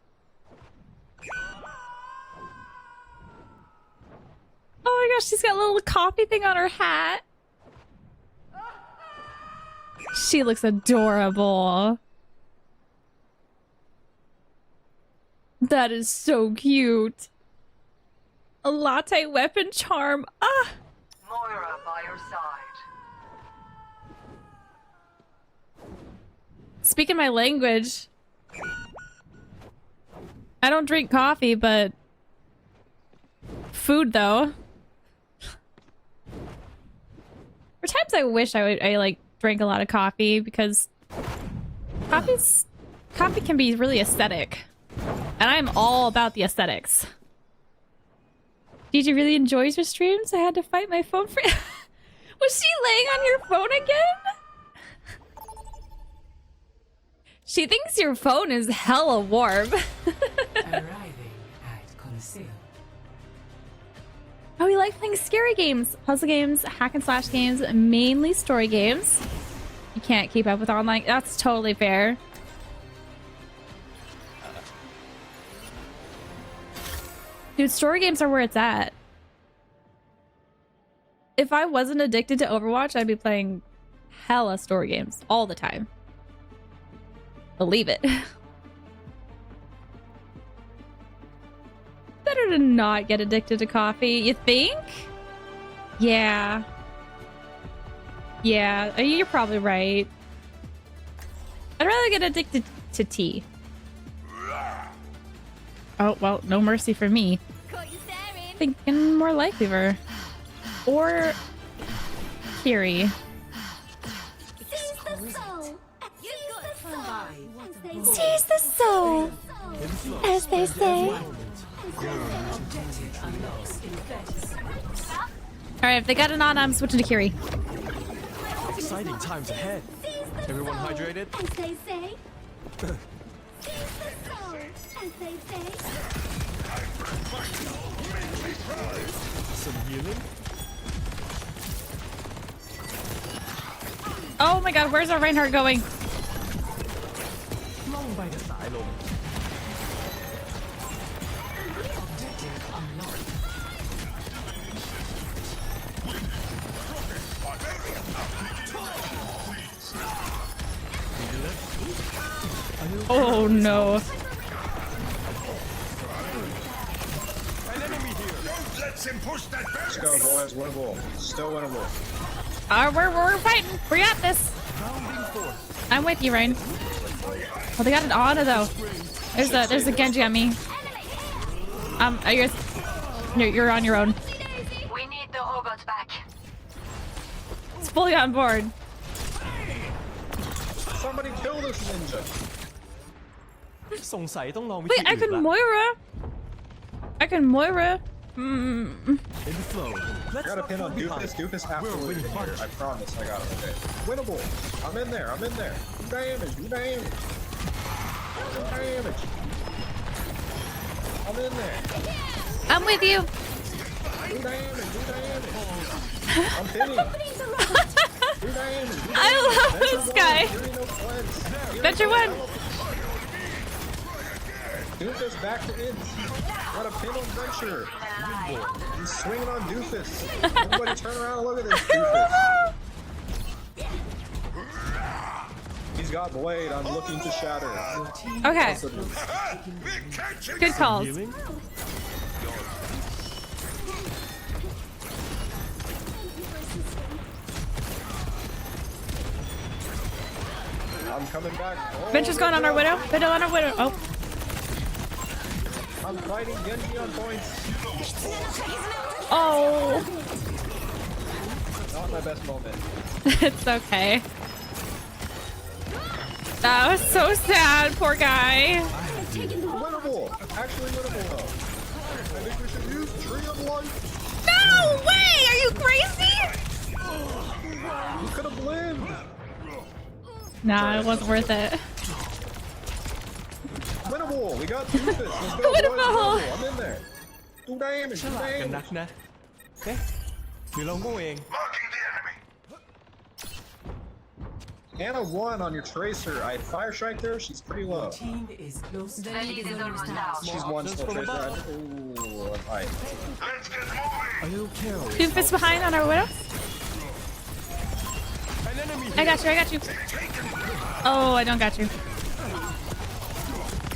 Oh my gosh, she's got a little coffee thing on her hat. She looks adorable. That is so cute. A latte weapon charm. Ah! Moira by your side. Speaking my language. I don't drink coffee, but food though. For times I wish I like drank a lot of coffee because coffee can be really aesthetic. And I'm all about the aesthetics. DJ really enjoys your streams. I had to fight my phone for Was she laying on your phone again? She thinks your phone is hella warm. Arriving at Coliseum. Oh, we like playing scary games, puzzle games, hack and slash games, mainly story games. You can't keep up with online. That's totally fair. Dude, story games are where it's at. If I wasn't addicted to Overwatch, I'd be playing hella story games all the time. Believe it. Better to not get addicted to coffee, you think? Yeah. Yeah, you're probably right. I'd rather get addicted to tea. Oh, well, no mercy for me. Thinking more like Weaver. Or Kiri. Seize the soul, as they say. Alright, if they got an on, I'm switching to Kiri. Exciting times ahead. Everyone hydrated? As they say. Seize the soul, as they say. Some healing? Oh my god, where's our Reinhardt going? ล่องไปกับสายลม Oh no. Let's him push that barrier. Let's go, boys. Winnable. Still winnable. We're fighting. We got this. I'm with you, Ryan. Oh, they got an Ana though. There's a Genji on me. You're on your own. We need the robots back. It's fully on board. Somebody kill this ninja. สงสัยต้องลองวิธี Wait, I อื่น can ละ Moira. I can Moira. In the flow. I Let's got a not pin on fall behind. Doofus. Doofus We're absolutely winning here. punch. I promise I got it. Okay. Winnable. I'm in there. I'm in there. Do damage. Do damage. Do damage. I'm in there. I'm with you. Do damage. Do damage. I'm pinning. Do damage. Do I damage. love Venture this one. guy. Fury no cleanse. Fury Venture no one. Doofus back to ins. Got a pin on Venture. He's swinging on Doofus. Everybody turn around and look at this Doofus. He's got Blade. I'm looking to shatter. Okay. Good calls. Healing? I'm coming back. Oh, Venture's going on our Widow. Widow on our Widow. Oh. I'm fighting Genji on points. Oh. Not my best moment. It's okay. That was so sad, poor guy. Winnable. Actually winnable though. I think we should use Tree of Life. No way! Are you crazy? You could have lived. Nah, it wasn't worth it. Winnable. We got Doofus. Let's go, boys. Winnable. Winnable. I'm in there. Do damage. ฉ Do ลาดกันนั damage. กนะเอ๊ะหรือเราโง่เอง Marking the enemy. And a 1 on your Tracer. I fire strike her. She's pretty low. Team is close to Enemy is almost down. She's 1 still Tracer. Ooh, alright. Let's get moving. A little care. Doofus behind on our widow. An enemy here. I got you. I got you. Oh, I don't got you.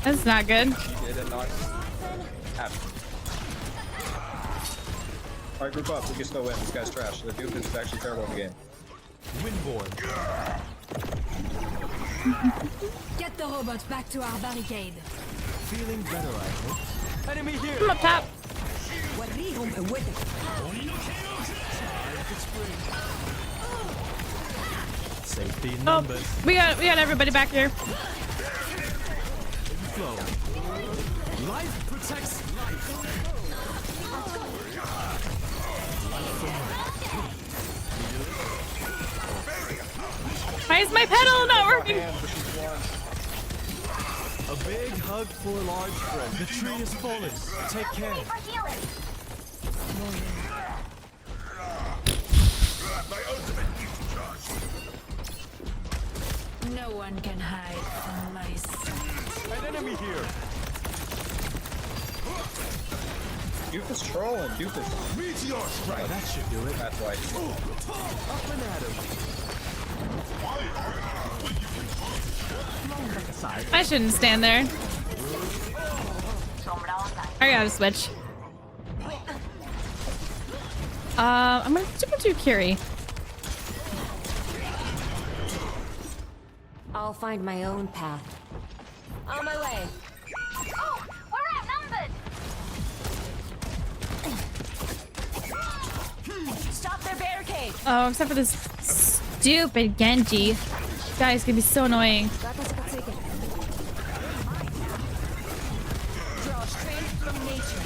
That's not good. She did it not happen. Alright, group up. We can still win. This guy's trash. The Doofus is actually terrible in the game. Windborn. Get the robots back to our barricade. Feeling better, I hope. Enemy here. I'm up top. Safety in Oh, numbers. we got everybody back here. Flow. Life protects life. Why is my pedal not working? A big hug for a large friend. The tree is fallen. Take care. For healing. My ultimate needs charged. No one can hide from my sight. An enemy here. Doofus trolling. Doofus. Meteor strike. That should do it. That's why. Up and at him. I shouldn't stand there. I gotta switch. I'm gonna do Curie. I'll find my own path. On my way. Oh, we're outnumbered. Stop their barricade. Oh, except for this stupid Genji. This guy's gonna be so annoying. Draw strength from nature.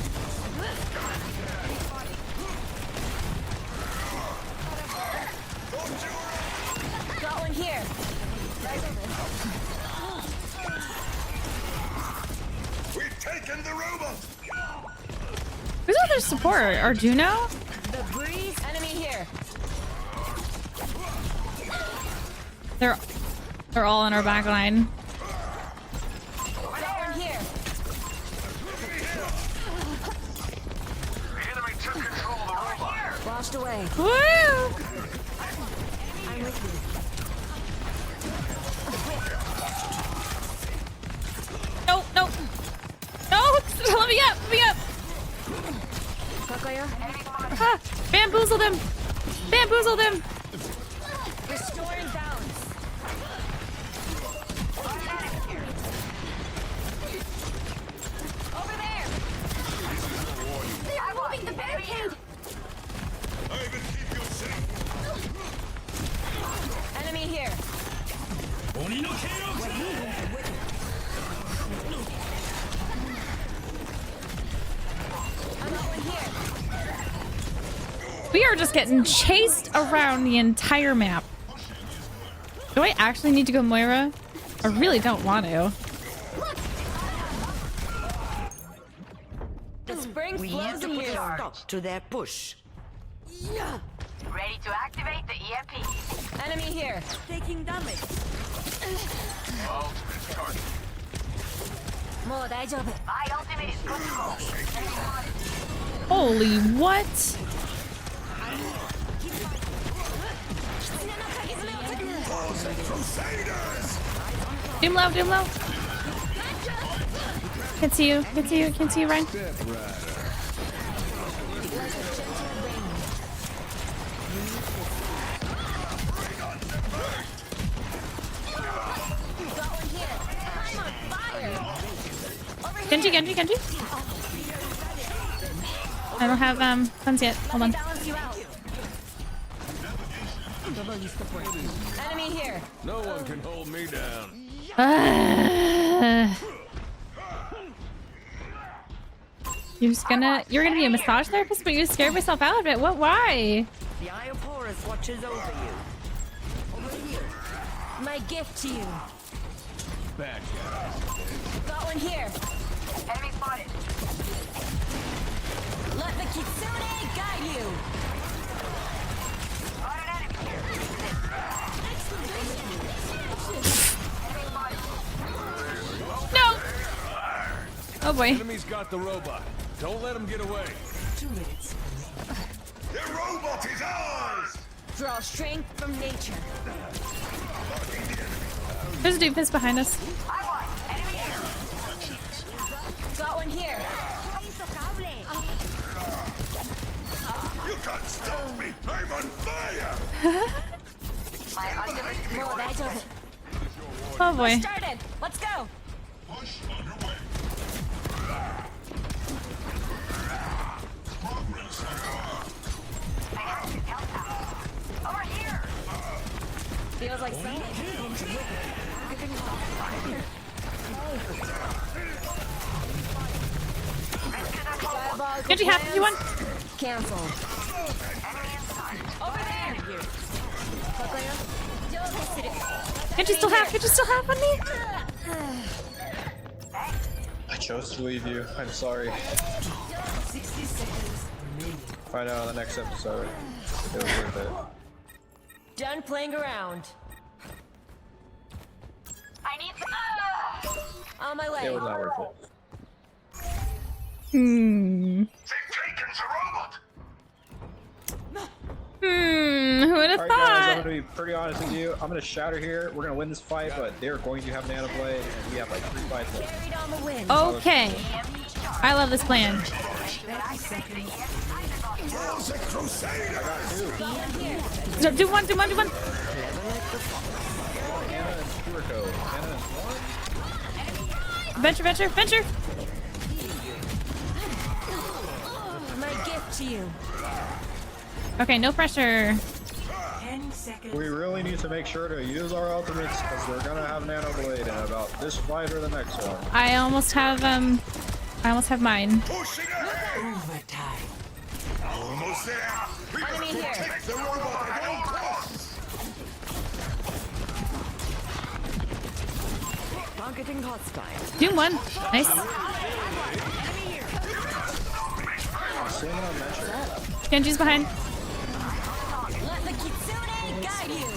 Got one here. We've taken the robot. Who's other support? Did-Juno? The breeze. Enemy here. They're all on our back line. Got one here. The enemy took control of the robot. Washed away. Woo! I'm with you. No, no. No! Let me up! Let me up! Kakoya. Ah, bamboozled him! Bamboozled him! Restoring balance. Over there. They're moving the barricade! I will keep you safe. Enemy here. I'm going here. We are just getting chased around the entire map. Do I actually need to go Moira? I really don't want to. The spring flows anew. to their push. Ready to activate the EMP. Enemy here. Taking damage. Ultimate charge. もう大丈夫. My ultimate is good to go. Holy what? Doom low, doom low. Can see you, can see you, can see you, Ryan. Genji, Genji, Genji. I don't have funds yet. Hold on. Balance you out. Enemy here. No one can hold me down. You're gonna be a massage therapist, but you scared myself out of it. What? Why? The Eye of Horus watches over you. My gift to you. Back. Got one here. Enemy spotted. Let the Kitsune guide you. Got an enemy here. No! Oh boy. Enemy's got the robot. Don't let him get away. The robot is ours! Draw strength from nature. There's a doofus behind us. Got one here. You can't stop me! I'm on fire! Oh boy. Started. Let's go. Push underway. Over here. Feels like something. Did you have you won? Cancel. Over there. Did you still have? Did you still have on me? I chose to leave you. I'm sorry. 60 seconds remaining. Find out on the next episode. It was worth it. Done playing around. I need On my way. It was not worth it. Hmm. They've taken the robot! Who would have Alright guys, I'm thought? gonna be pretty honest with you. I'm gonna shatter here. We're gonna win this fight, but they're going to have Nano Blade, and we have like 3 fights left. Carried on the wind. Okay. I love this plan. There's a crusader! Do one, do one, do one. Anna and Kuriko. Anna and one. Venture, venture, venture. My gift to you. Okay, no pressure. 10 seconds. We really need to make sure to use our ultimates because we're gonna have Nano Blade in about this fight or the next one. I almost have mine. Pushing ahead! Overtime. Almost there! We must Enemy here. protect the robot at all costs! Targeting hostile. Doom one. Nice. Swing on Measure. Genji's behind. Let the kitsune guide you.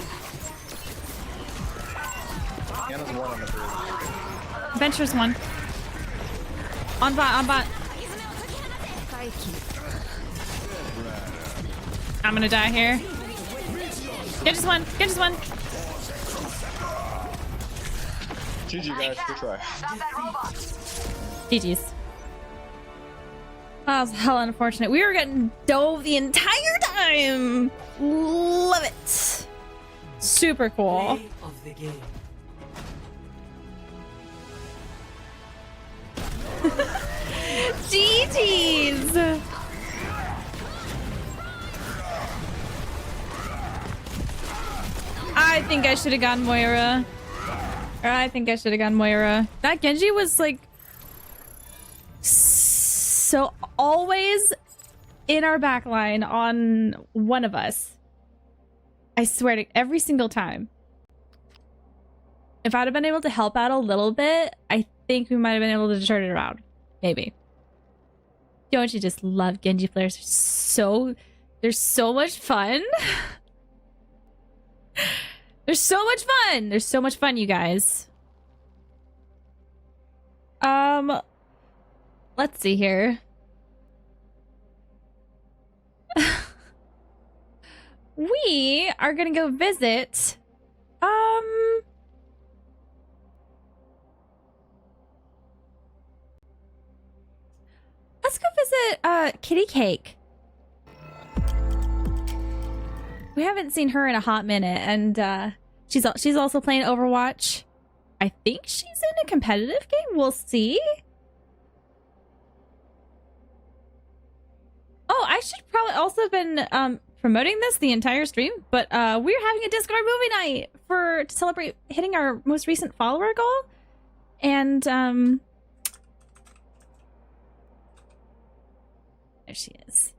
Anna's one on the bridge. Venture's one. On bot, on bot. I'm gonna die here. Genji's one. Genji's one. GG guys, good try. Stop that robot. GG's. That was hell unfortunate. We were getting dove the entire time. Love it. Super cool. Play of the game. GG's. I think I should have gone Moira. Or I think I should have gone Moira. That Genji was like so always in our backline on one of us. I swear to every single time. If I'd have been able to help out a little bit, I think we might have been able to turn it around. Maybe. Don't you just love Genji players? They're so much fun. They're so much fun. They're so much fun, you guys. Let's see here. We are gonna go visit let's go visit CuutieCake. We haven't seen her in a hot minute, and she's also playing Overwatch. I think she's in a competitive game. We'll see. Oh, I should probably also have been promoting this the entire stream, but we're having a Discord movie night to celebrate hitting our most recent follower goal, and there she is.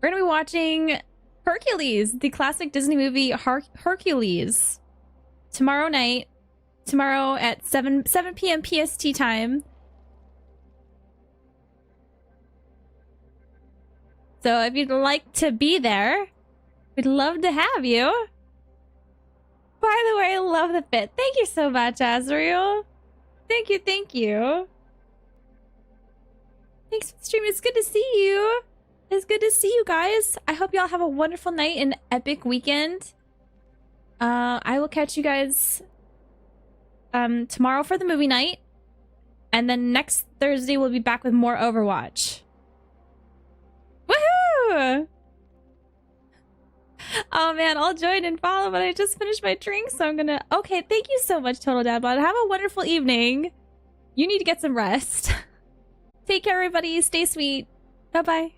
We're gonna be watching Hercules, the classic Disney movie Hercules, tomorrow night. Tomorrow at 7 p.m. PST time. So if you'd like to be there, we'd love to have you. By the way, I love the fit. Thank you so much, Azriel. Thank you, thank you. Thanks for the stream. It's good to see you. It's good to see you guys. I hope y'all have a wonderful night and epic weekend. I will catch you guys tomorrow for the movie night. And then next Thursday we'll be back with more Overwatch. Woohoo! Oh man, I'll join and follow, but I just finished my drink, so I'm gonna... Okay, thank you so much, Total Dadbot. Have a wonderful evening. You need to get some rest. Take care, everybody. Stay sweet. Bye-bye.